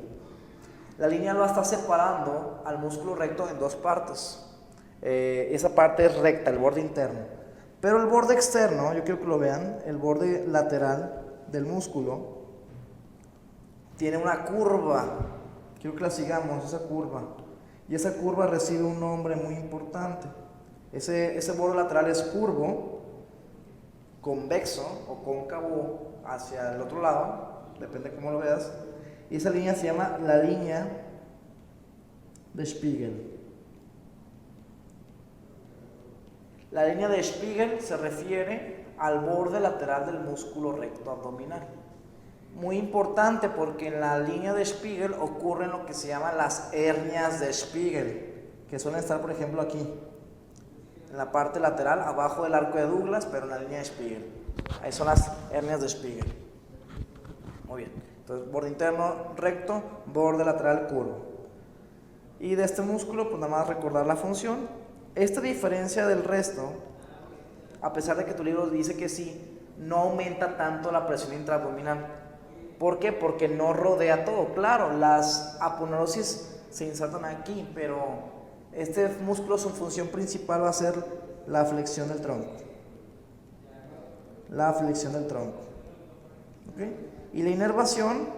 La línea alba está separando al músculo recto en dos partes. Esa parte es recta, el borde interno. Pero el borde externo, yo quiero que lo vean, el borde lateral del músculo tiene una curva. Quiero que la sigamos, esa curva. Y esa curva recibe un nombre muy importante. Ese borde lateral es curvo, convexo o cóncavo hacia el otro lado, depende de cómo lo veas. Y esa línea se llama la línea de Spiegel. La línea de Spiegel se refiere al borde lateral del músculo recto abdominal. Muy importante porque en la línea de Spiegel ocurren lo que se llaman las hernias de Spiegel, que suelen estar, por ejemplo, aquí, en la parte lateral, abajo del arco de Douglas, pero en la línea de Spiegel. Ahí son las hernias de Spiegel. Muy bien. Entonces, borde interno recto, borde lateral curvo. Y de este músculo, pues nada más recordar la función. Esta diferencia del resto, a pesar de que tu libro dice que sí, no aumenta tanto la presión intraabdominal. ¿Por qué? Porque no rodea todo. Claro, las aponeurosis se insertan aquí, pero este músculo, su función principal va a ser la flexión del tronco. La flexión del tronco. ¿Okay? Y la inervación,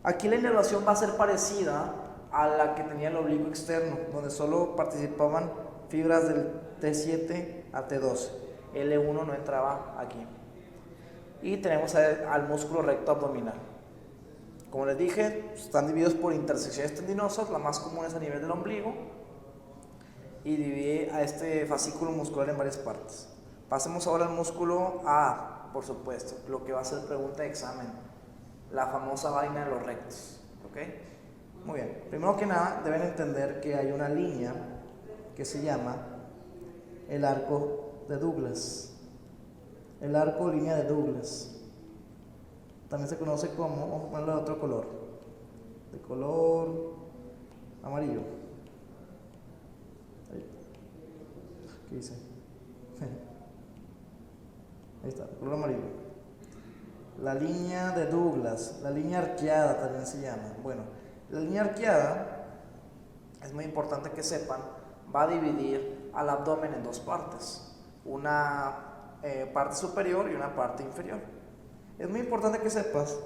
aquí la inervación va a ser parecida a la que tenía el oblicuo externo, donde solo participaban fibras del T7 a T12. L1 no entraba aquí. Y tenemos al músculo recto abdominal. Como les dije, están divididos por intersecciones tendinosas, la más común es a nivel del ombligo, y divide a este fascículo muscular en varias partes. Pasemos ahora al músculo A, por supuesto, lo que va a ser pregunta de examen, la famosa vaina de los rectos. ¿Okay? Muy bien, primero que nada deben entender que hay una línea que se llama el arco de Douglas. El arco o línea de Douglas. También se conoce como, vamos a ponerlo de otro color, de color amarillo. Ahí. ¿Qué dice? Ahí está, color amarillo. La línea de Douglas, la línea arqueada también se llama. Bueno, la línea arqueada, es muy importante que sepan, va a dividir al abdomen en dos partes, una parte superior y una parte inferior. Es muy importante que sepas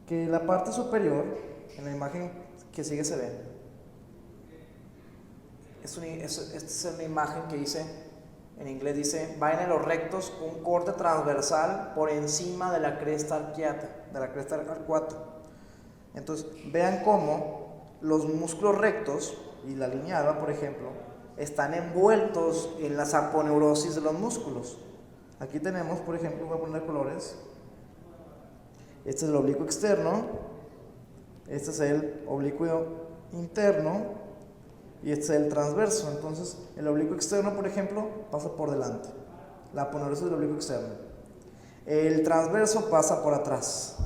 que la parte superior, en la imagen que sigue se ve, esta es una imagen que dice, en inglés dice, va en los rectos un corte transversal por encima de la cresta arqueata, de la cresta arcuata. Entonces, vean cómo los músculos rectos y la línea alba, por ejemplo, están envueltos en las aponeurosis de los músculos. Aquí tenemos, por ejemplo, voy a poner colores. Este es el oblicuo externo, este es el oblicuo interno y este es el transverso. Entonces, el oblicuo externo, por ejemplo, pasa por delante, la aponeurosis del oblicuo externo. El transverso pasa por atrás.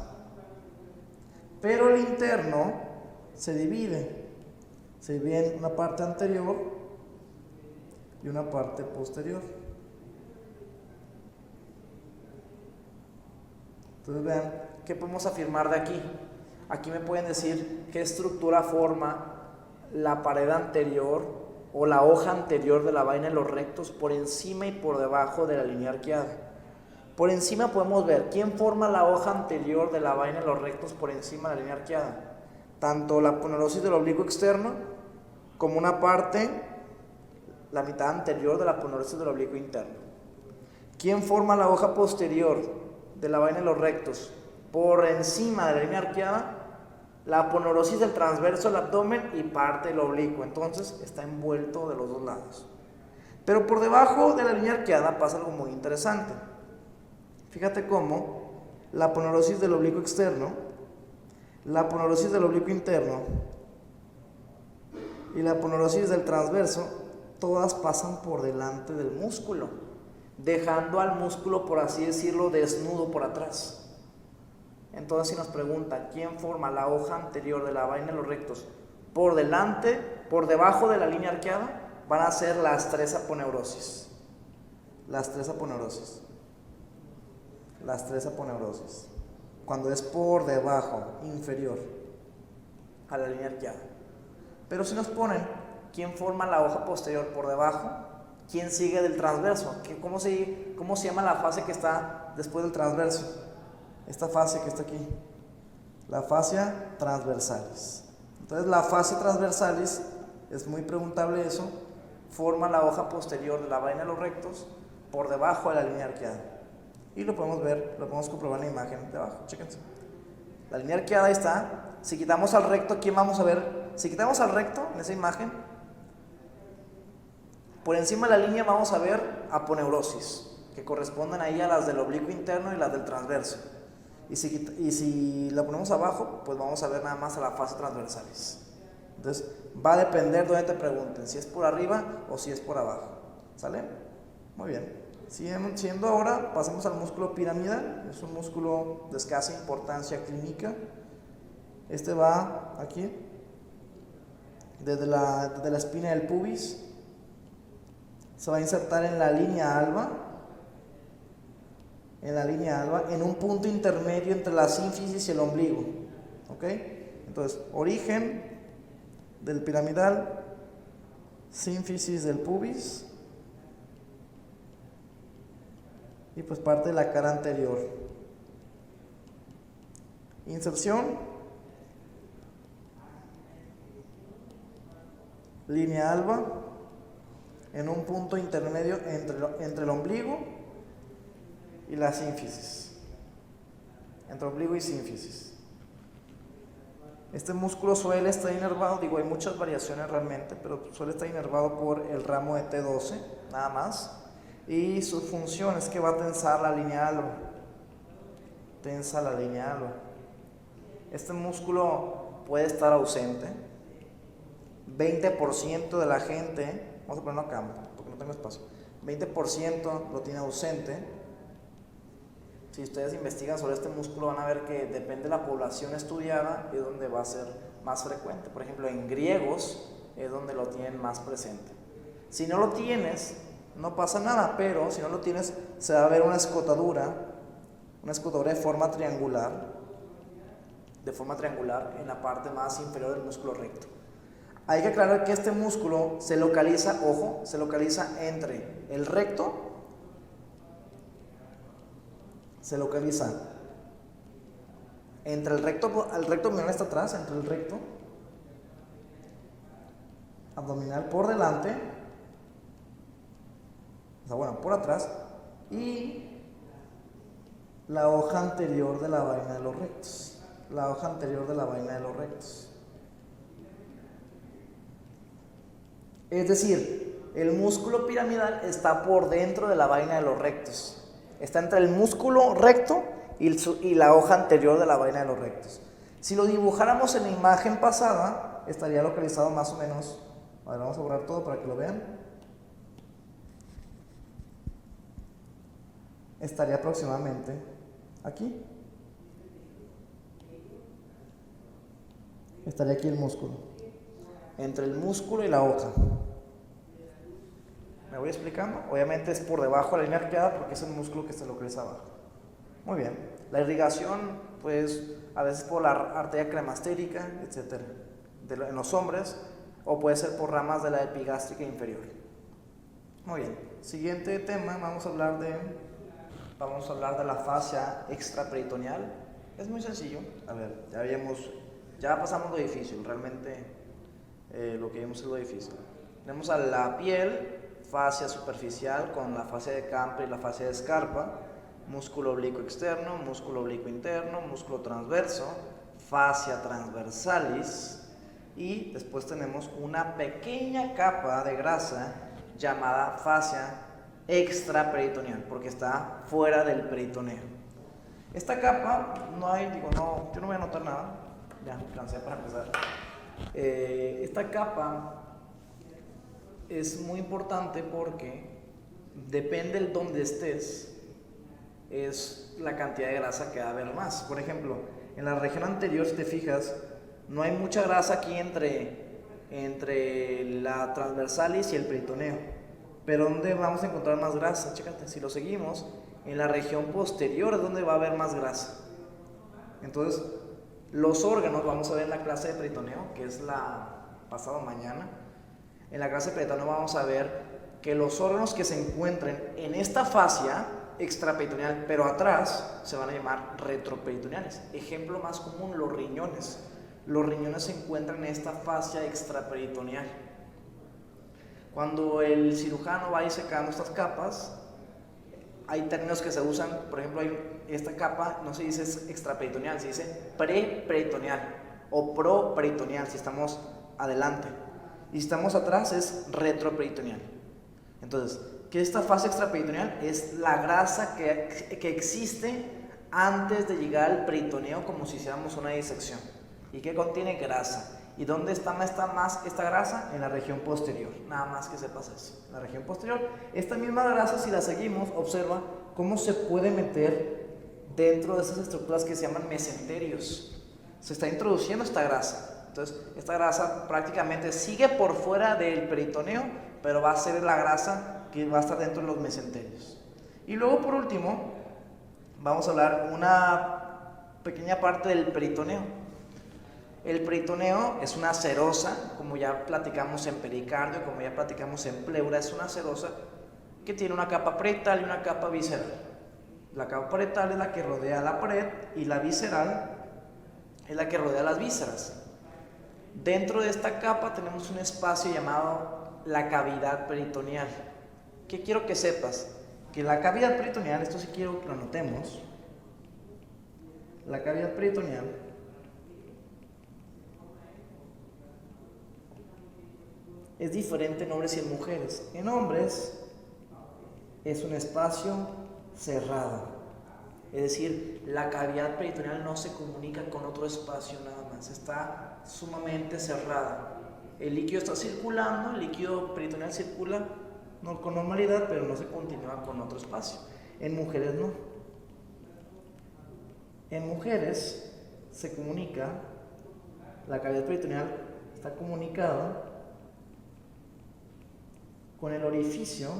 Pero el interno se divide en una parte anterior y una parte posterior. Entonces vean, ¿qué podemos afirmar de aquí? aquí me pueden decir qué estructura forma la pared anterior o la hoja anterior de la vaina de los rectos por encima y por debajo de la línea arqueada. Por encima podemos ver quién forma la hoja anterior de la vaina de los rectos por encima de la línea arqueada. Tanto la aponeurosis del oblicuo externo como una parte, la mitad anterior de la aponeurosis del oblicuo interno. ¿Quién forma la hoja posterior de la vaina de los rectos por encima de la línea arqueada? La aponeurosis del transverso del abdomen y parte del oblicuo. Entonces está envuelto de los dos lados. Pero por debajo de la línea arqueada pasa algo muy interesante. Fíjate cómo la aponeurosis del oblicuo externo, la aponeurosis del oblicuo interno y la aponeurosis del transverso, todas pasan por delante del músculo, dejando al músculo, por así decirlo, desnudo por atrás. Entonces, si nos preguntan quién forma la hoja anterior de la vaina de los rectos por delante, por debajo de la línea arqueada, van a ser las tres aponeurosis. Las tres aponeurosis. Las tres aponeurosis. Cuando es por debajo, inferior a la línea arqueada. Pero si nos ponen quién forma la hoja posterior por debajo, quién sigue del transverso, ¿cómo se llama la fase que está después del transverso? Esta fase que está aquí, la fascia transversalis. Entonces la fascia transversalis, es muy preguntable eso, forma la hoja posterior de la vaina de los rectos por debajo de la línea arqueada. Y lo podemos ver, lo podemos comprobar en la imagen de abajo, chéquense. La línea arqueada ahí está. Si quitamos al recto, ¿quién vamos a ver? Si quitamos al recto en esa imagen, por encima de la línea vamos a ver aponeurosis, que corresponden ahí a las del oblicuo interno y las del transverso. Y si la ponemos abajo, pues vamos a ver nada más a la fase transversalis. Entonces va a depender de donde te pregunten, si es por arriba o si es por abajo. ¿Sale? Muy bien. Siendo ahora, pasamos al músculo piramidal. Es un músculo de escasa importancia clínica. Este va aquí, desde la espina del pubis. Se va a insertar en la línea alba. En un punto intermedio entre la sínfisis y el ombligo. ¿Ok? Entonces, origen del piramidal, sínfisis del pubis y pues parte de la cara anterior. Inserción, línea alba, en un punto intermedio entre el ombligo y la sínfisis, entre ombligo y sínfisis. Este músculo suele estar inervado, hay muchas variaciones realmente, pero suele estar inervado por el ramo de T12, nada más. Y su función es que va a tensar la línea alba. Tensa la línea alba. Este músculo puede estar ausente. 20% de la gente, vamos a ponerlo acá porque no tengo espacio, 20% lo tiene ausente. Si ustedes investigan sobre este músculo van a ver que depende de la población estudiada, es donde va a ser más frecuente. Por ejemplo, en griegos es donde lo tienen más presente. Si no lo tienes, no pasa nada, pero si no lo tienes, se va a ver una escotadura de forma triangular en la parte más inferior del músculo recto. Hay que aclarar que este músculo se localiza, ojo, se localiza entre el recto, entre el recto abdominal está atrás, entre el recto abdominal por delante, o sea, bueno, por atrás, y la hoja anterior de la vaina de los rectos. La hoja anterior de la vaina de los rectos. Es decir, el músculo piramidal está por dentro de la vaina de los rectos. Está entre el músculo recto y la hoja anterior de la vaina de los rectos. Si lo dibujáramos en la imagen pasada, estaría localizado más o menos. A ver, vamos a borrar todo para que lo vean. Estaría aproximadamente aquí. Estaría aquí el músculo. Entre el músculo y la hoja. ¿Me voy explicando? Obviamente es por debajo de la línea arqueada porque es el músculo que se localiza abajo. Muy bien. La irrigación Pues a veces por la arteria cremastérica, etc. En los hombres, o puede ser por ramas de la epigástrica inferior. Muy bien, siguiente tema, vamos a hablar de la fascia extraperitoneal. Es muy sencillo. A ver, ya pasamos lo difícil, realmente lo que vimos es lo difícil. Tenemos a la piel, fascia superficial con la fascia de Camper y la fascia de Scarpa, músculo oblicuo externo, músculo oblicuo interno, músculo transverso, fascia transversalis, y después tenemos una pequeña capa de grasa llamada fascia extraperitoneal, porque está fuera del peritoneo. Esta capa, yo no voy a anotar nada, ya cansé para empezar. Esta capa es muy importante porque depende del donde estés, es la cantidad de grasa que va a haber más. Por ejemplo, en la región anterior, si te fijas, no hay mucha grasa aquí entre la transversalis y el peritoneo. Pero ¿dónde vamos a encontrar más grasa? Chécate, si lo seguimos, en la región posterior es donde va a haber más grasa. Entonces, los órganos, vamos a ver en la clase de peritoneo, que es la pasado mañana. En la clase de peritoneo vamos a ver que los órganos que se encuentren en esta fascia extraperitoneal, pero atrás, se van a llamar retroperitoneales. Ejemplo más común, los riñones. Los riñones se encuentran en esta fascia extraperitoneal. Cuando el cirujano va a ir secando estas capas, hay términos que se usan. Por ejemplo, esta capa no se dice extraperitoneal, se dice preperitoneal o properitoneal si estamos adelante, y si estamos atrás es retroperitoneal. Entonces, ¿qué es esta fascia extraperitoneal? Es la grasa que existe antes de llegar al peritoneo, como si hiciéramos una disección, y que contiene grasa. ¿Y dónde está más esta grasa? En la región posterior. Nada más que sepas eso. En la región posterior. Esta misma grasa, si la seguimos, observa cómo se puede meter dentro de esas estructuras que se llaman mesenterios. Se está introduciendo esta grasa. Entonces, esta grasa prácticamente sigue por fuera del peritoneo, pero va a ser la grasa que va a estar dentro de los mesenterios. Y luego, por último, vamos a hablar una pequeña parte del peritoneo. El peritoneo es una serosa, como ya platicamos en pericardio, como ya platicamos en pleura, es una serosa que tiene una capa parietal y una capa visceral. La capa parietal es la que rodea la pared y la visceral es la que rodea las vísceras. Dentro de esta capa tenemos un espacio llamado la cavidad peritoneal. ¿Qué quiero que sepas? Que la cavidad peritoneal, esto sí quiero que lo notemos, la cavidad peritoneal es diferente en hombres y en mujeres. En hombres es un espacio cerrado, es decir, la cavidad peritoneal no se comunica con otro espacio nada más, está sumamente cerrada. El líquido está circulando, el líquido peritoneal circula con normalidad, pero no se continúa con otro espacio. En mujeres no. En mujeres se comunica, la cavidad peritoneal está comunicada con el orificio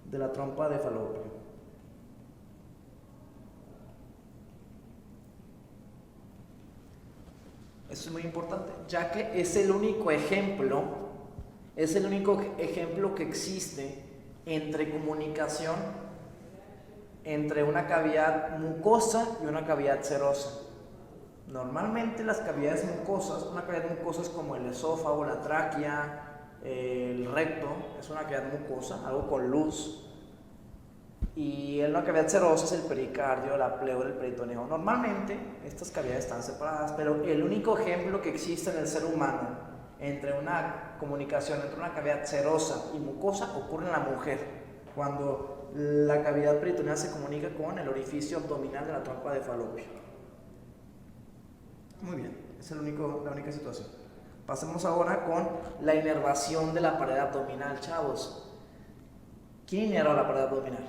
de la trompa de falopio. Eso es muy importante, ya que es el único ejemplo que existe entre comunicación entre una cavidad mucosa y una cavidad serosa. Normalmente las cavidades mucosas, una cavidad mucosa es como el esófago, la tráquea, el recto, es una cavidad mucosa, algo con luz. Y una cavidad serosa es el pericardio, la pleura, el peritoneo. Normalmente estas cavidades están separadas, pero el único ejemplo que existe en el ser humano entre una comunicación entre una cavidad serosa y mucosa ocurre en la mujer, cuando la cavidad peritoneal se comunica con el orificio abdominal de la trompa de falopio. Muy bien, esa es la única situación. Pasemos ahora con la inervación de la pared abdominal, chavos. ¿Quién inerva la pared abdominal?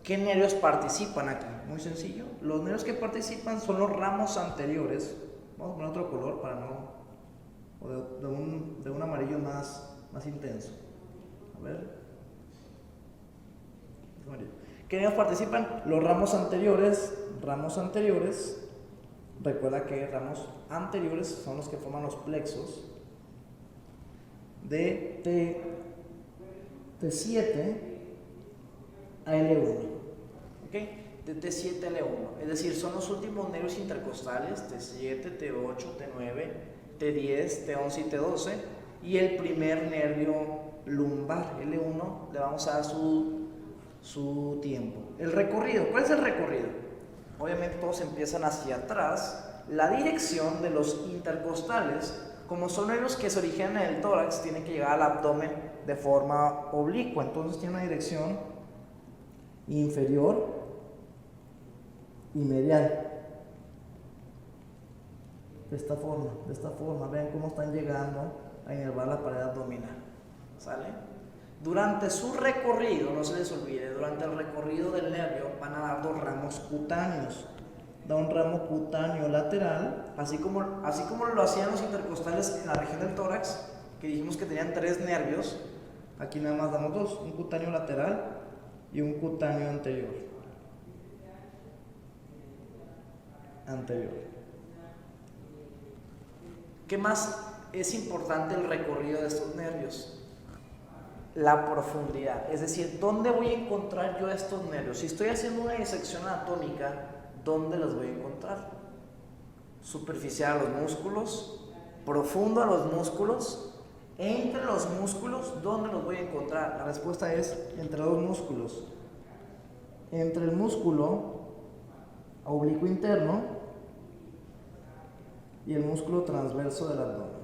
¿Qué nervios participan aquí? Muy sencillo. Los nervios que participan son los ramos anteriores. Vamos a poner otro color para no... o de un amarillo más intenso. A ver. ¿Qué nervios participan? Los ramos anteriores, recuerda que ramos anteriores son los que forman los plexos de T7 a L1, ¿ok? De T7 a L1, es decir, son los últimos nervios intercostales, T7, T8, T9, T10, T11 y T12, y el primer nervio lumbar, L1, le vamos a dar su tiempo. El recorrido, ¿cuál es el recorrido? Obviamente todos empiezan hacia atrás. La dirección de los intercostales, como son nervios que se originan en el tórax, tienen que llegar al abdomen de forma oblicua, entonces tiene una dirección inferior y medial. De esta forma, vean cómo están llegando a inervar la pared abdominal, ¿sale? Durante su recorrido, no se les olvide, durante el recorrido del nervio van a dar dos ramos cutáneos. Da un ramo cutáneo lateral, así como lo hacían los intercostales en la región del tórax, que dijimos que tenían 3 nervios. Aquí nada más damos 2, un cutáneo lateral y un cutáneo anterior. ¿Qué más es importante el recorrido de estos nervios? La profundidad, es decir, ¿dónde voy a encontrar yo estos nervios? Si estoy haciendo una disección anatómica, ¿dónde los voy a encontrar? Superficial a los músculos, profundo a los músculos, entre los músculos, ¿dónde los voy a encontrar? La respuesta es entre dos músculos. Entre el músculo oblicuo interno y el músculo transverso del abdomen.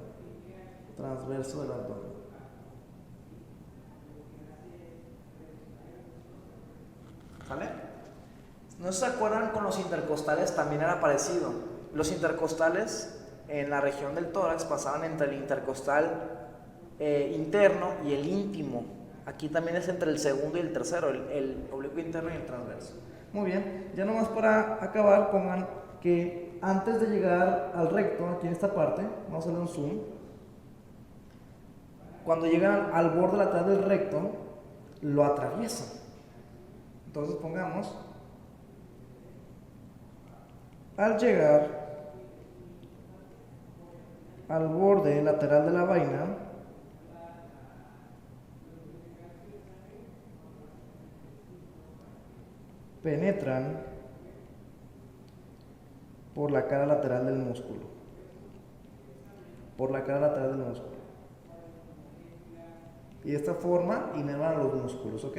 ¿Vale? ¿No se acuerdan con los intercostales? También era parecido. Los intercostales en la región del tórax pasaban entre el intercostal interno y el íntimo. Aquí también es entre el segundo y el tercero, el oblicuo interno y el transverso. Muy bien, ya nomás para acabar, pongan que antes de llegar al recto, aquí en esta parte, vamos a hacerle un zoom. Cuando llegan al borde lateral del recto, lo atraviesan. Entonces pongamos, al llegar al borde lateral de la vaina, penetran por la cara lateral del músculo. Y de esta forma inervan a los músculos, ¿ok?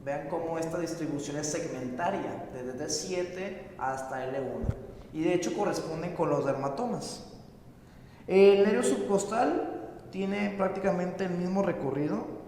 Vean cómo esta distribución es segmentaria, desde T7 hasta L1. Y de hecho corresponden con los dermatomas. El nervio subcostal tiene prácticamente el mismo recorrido.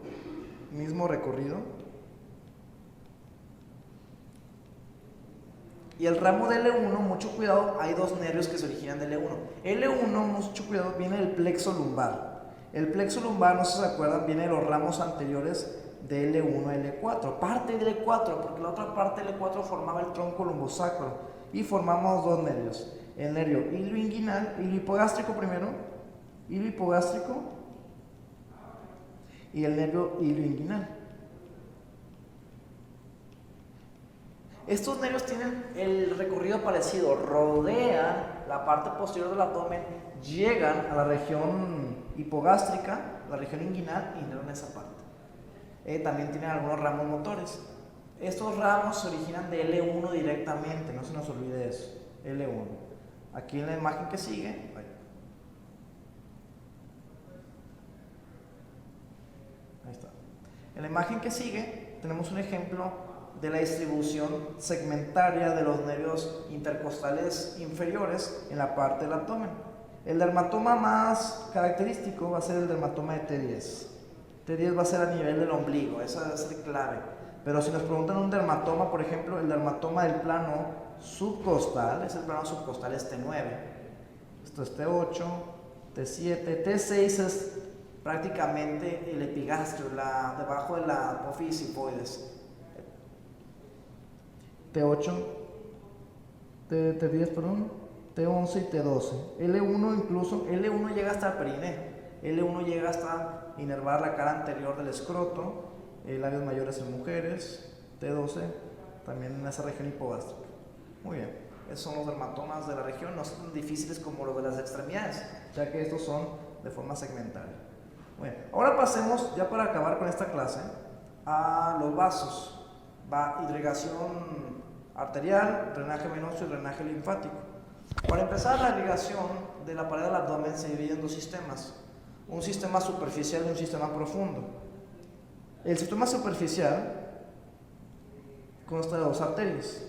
Y el ramo de L1, mucho cuidado, hay dos nervios que se originan de L1. L1, mucho cuidado, viene del plexo lumbar. El plexo lumbar, no sé si se acuerdan, viene de los ramos anteriores de L1 a L4. Parte de L4, porque la otra parte de L4 formaba el tronco lumbosacro. Y formamos dos nervios. El nervio ilioinguinal, iliohipogástrico primero, iliohipogástrico, y el nervio ilioinguinal. Estos nervios tienen el recorrido parecido, rodean la parte posterior del abdomen, llegan a la región hipogástrica, la región inguinal, y inervan esa parte. También tienen algunos ramos motores. Estos ramos se originan de L1 directamente, no se nos olvide eso, L1. Aquí en la imagen que sigue, ahí está. En la imagen que sigue tenemos un ejemplo de la distribución segmentaria de los nervios intercostales inferiores en la parte del abdomen. El dermatoma más característico va a ser el dermatoma de T10. T10 va a ser a nivel del ombligo, esa va a ser clave. Pero si nos preguntan un dermatoma, por ejemplo, el dermatoma del plano subcostal, es el plano subcostal, es T9. Esto es T8, T7, T6 es prácticamente el epigastrio, debajo de la apófisis hipoides. T8, T10, perdón, T11 y T12. L1 incluso, L1 llega hasta el perineo. L1 llega hasta inervar la cara anterior del escroto labios mayores en mujeres, T12, también en esa región hipogástrica. Muy bien, esos son los dermatomas de la región, no son tan difíciles como los de las extremidades, ya que estos son de forma segmentaria. Bueno, ahora pasemos, ya para acabar con esta clase, a los vasos. Va irrigación arterial, drenaje venoso y drenaje linfático. Para empezar, la irrigación de la pared del abdomen se divide en dos sistemas, un sistema superficial y un sistema profundo. El sistema superficial consta de dos arterias,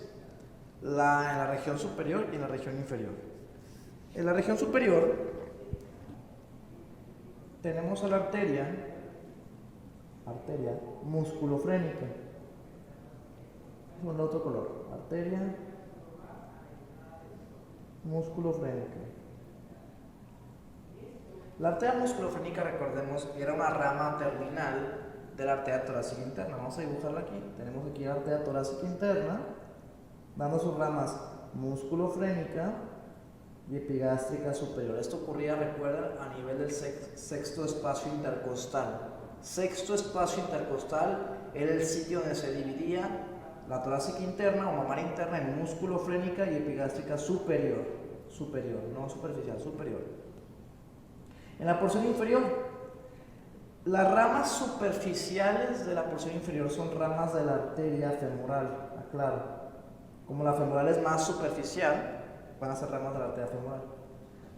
en la región superior y en la región inferior. En la región superior tenemos a la arteria musculofrénica. Con el otro color, arteria musculofrénica. La arteria musculofrénica, recordemos, era una rama terminal de la arteria torácica interna. Vamos a dibujarla aquí. Tenemos aquí la arteria torácica interna, dando sus ramas musculofrénica y epigástrica superior. Esto ocurría, recuerden, a nivel del sexto espacio intercostal. Sexto espacio intercostal era el sitio donde se dividía la torácica interna o mamaria interna en musculofrénica y epigástrica superior, no superficial, superior. En la porción inferior, las ramas superficiales de la porción inferior son ramas de la arteria femoral, aclaro. Como la femoral es más superficial, van a ser ramas de la arteria femoral.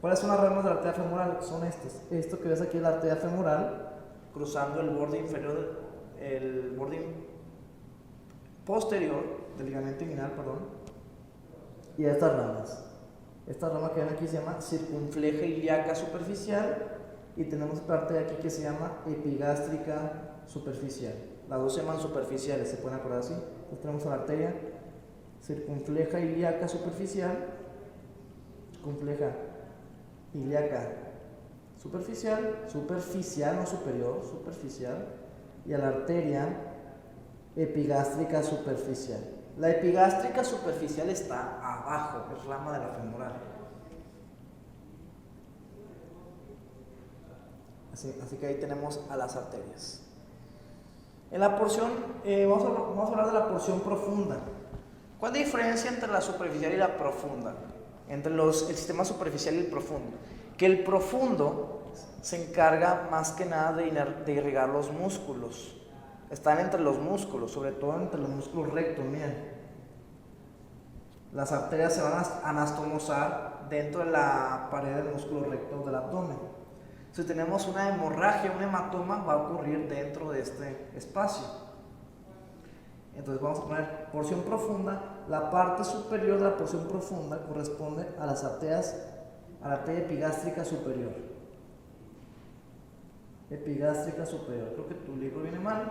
¿Cuáles son las ramas de la arteria femoral? Son estas. Esto que ves aquí es la arteria femoral, cruzando el borde inferior, el borde posterior del ligamento inguinal, y a estas ramas. Esta rama que ven aquí se llama circunfleja ilíaca superficial y tenemos parte de aquí que se llama epigástrica superficial. Las dos se llaman superficiales, se pueden acordar así. Entonces tenemos la arteria circunfleja ilíaca superficial, circunfleja ilíaca superficial, no superior, superficial, y a la arteria epigástrica superficial. La epigástrica superficial está abajo, es rama de la femoral. Así que ahí tenemos a las arterias. En la porción, vamos a hablar de la porción profunda. ¿Cuál es la diferencia entre la superficial y la profunda? Entre el sistema superficial y el profundo. Que el profundo se encarga más que nada de irrigar los músculos. Están entre los músculos, sobre todo entre los músculos rectos, miren. Las arterias se van a anastomosar dentro de la pared del músculo recto del abdomen. Si tenemos una hemorragia, un hematoma, va a ocurrir dentro de este espacio. Entonces vamos a poner porción profunda. La parte superior de la porción profunda corresponde a las arterias, a la arteria epigástrica superior. Epigástrica superior. Creo que tu libro viene mal.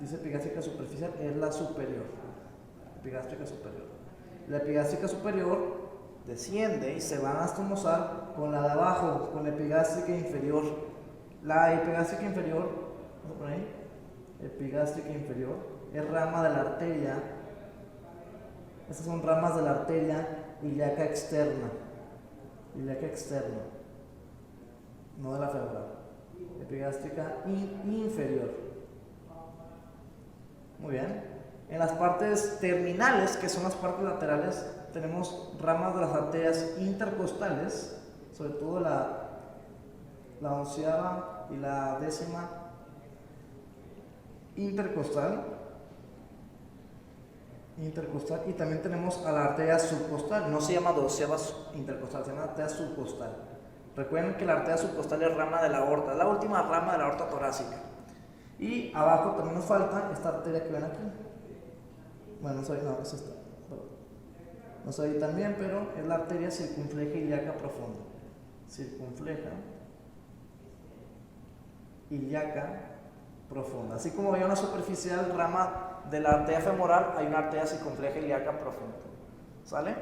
Dice epigástrica superficial, es la superior. Epigástrica superior. La epigástrica superior desciende y se va a anastomosar con la de abajo, con la epigástrica inferior. La epigástrica inferior, vamos a poner ahí, epigástrica inferior, es rama de la arteria. Estas son ramas de la arteria ilíaca externa. Ilíaca externa, no de la femoral. Epigástrica inferior. Muy bien. En las partes terminales, que son las partes laterales, tenemos ramas de las arterias intercostales, sobre todo la onceava y la décima intercostal, y también tenemos a la arteria subcostal. No se llama doceava intercostal, se llama arteria subcostal. Recuerden que la arteria subcostal es rama de la aorta, es la última rama de la aorta torácica. Y abajo también nos falta esta arteria que ven aquí. Bueno, no es esta. No se ve tan bien, pero es la arteria circunfleja ilíaca profunda. Circunfleja ilíaca profunda. Así como hay una superficial rama de la arteria femoral, hay una arteria circunfleja ilíaca profunda. ¿Sale?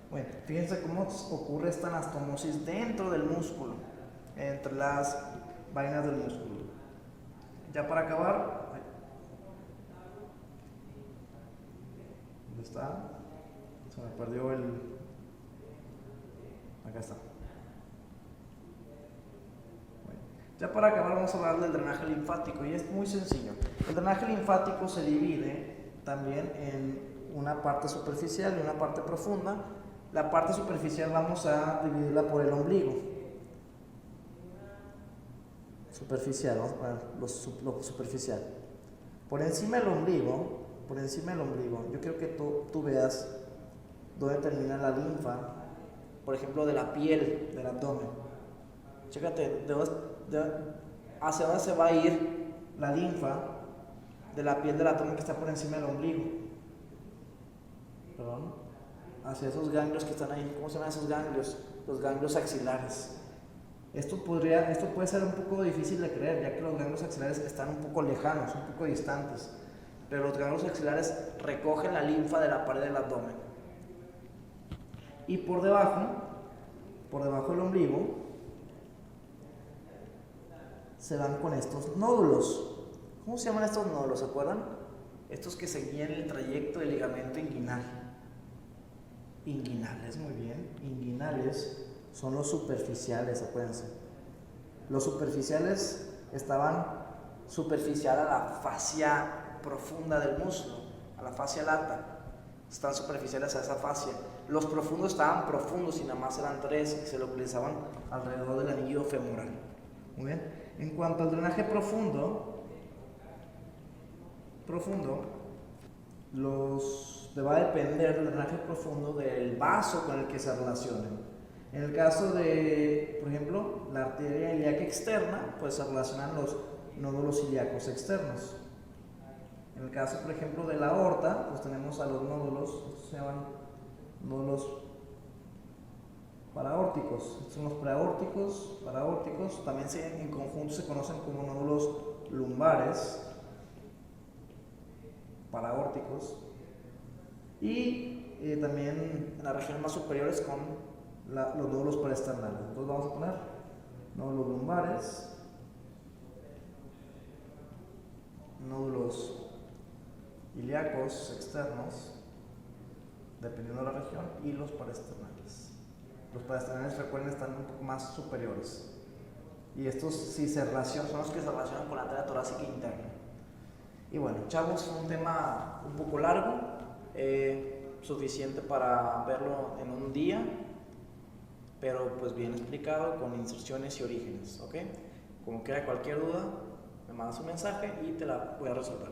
Bueno, fíjense cómo ocurre esta anastomosis dentro del músculo, entre las vainas del músculo. Ya para acabar, ¿dónde está? Se me perdió el... Acá está. Bueno. Ya para acabar vamos a hablar del drenaje linfático y es muy sencillo. El drenaje linfático se divide también en una parte superficial y una parte profunda. La parte superficial vamos a dividirla por el ombligo. Superficial, vamos a poner lo superficial. Por encima del ombligo, yo quiero que tú veas dónde termina la linfa, por ejemplo, de la piel del abdomen. Chécate, hacia dónde se va a ir la linfa de la piel del abdomen que está por encima del ombligo. Perdón. Hacia esos ganglios que están ahí. ¿Cómo se llaman esos ganglios? Los ganglios axilares. Esto puede ser un poco difícil de creer, ya que los ganglios axilares están un poco lejanos, un poco distantes. Pero los ganglios axilares recogen la linfa de la pared del abdomen. Y por debajo del ombligo, se van con estos nódulos. ¿Cómo se llaman estos nódulos? ¿Se acuerdan? Estos que seguían el trayecto del ligamento inguinal. Inguinales, muy bien. Inguinales son los superficiales, acuérdense. Los superficiales estaban superficial a la fascia profunda del muslo, a la fascia lata. Están superficiales a esa fascia. Los profundos estaban profundos y nada más eran 3 y se localizaban alrededor del anillo femoral. Muy bien. En cuanto al drenaje profundo, va a depender del drenaje profundo del vaso con el que se relacionen. En el caso de, por ejemplo, la arteria ilíaca externa, pues se relacionan los nódulos ilíacos externos. En el caso, por ejemplo, de la aorta, pues tenemos a los nódulos, estos se llaman nódulos paraórticos. Estos son los paraórticos, también en conjunto se conocen como nódulos lumbares, paraórticos, y también en las regiones más superiores con los nódulos paraesternales. Entonces vamos a poner nódulos lumbares, nódulos ilíacos externos, dependiendo de la región, y los paraesternales. Los paraesternales, recuerden, están un poco más superiores. Y estos sí son los que se relacionan con la arteria torácica interna. Y bueno, chavos, fue un tema un poco largo, suficiente para verlo en un día, pero pues bien explicado con inserciones y orígenes, ¿ok? Como queda cualquier duda, me mandas un mensaje y te la voy a resolver.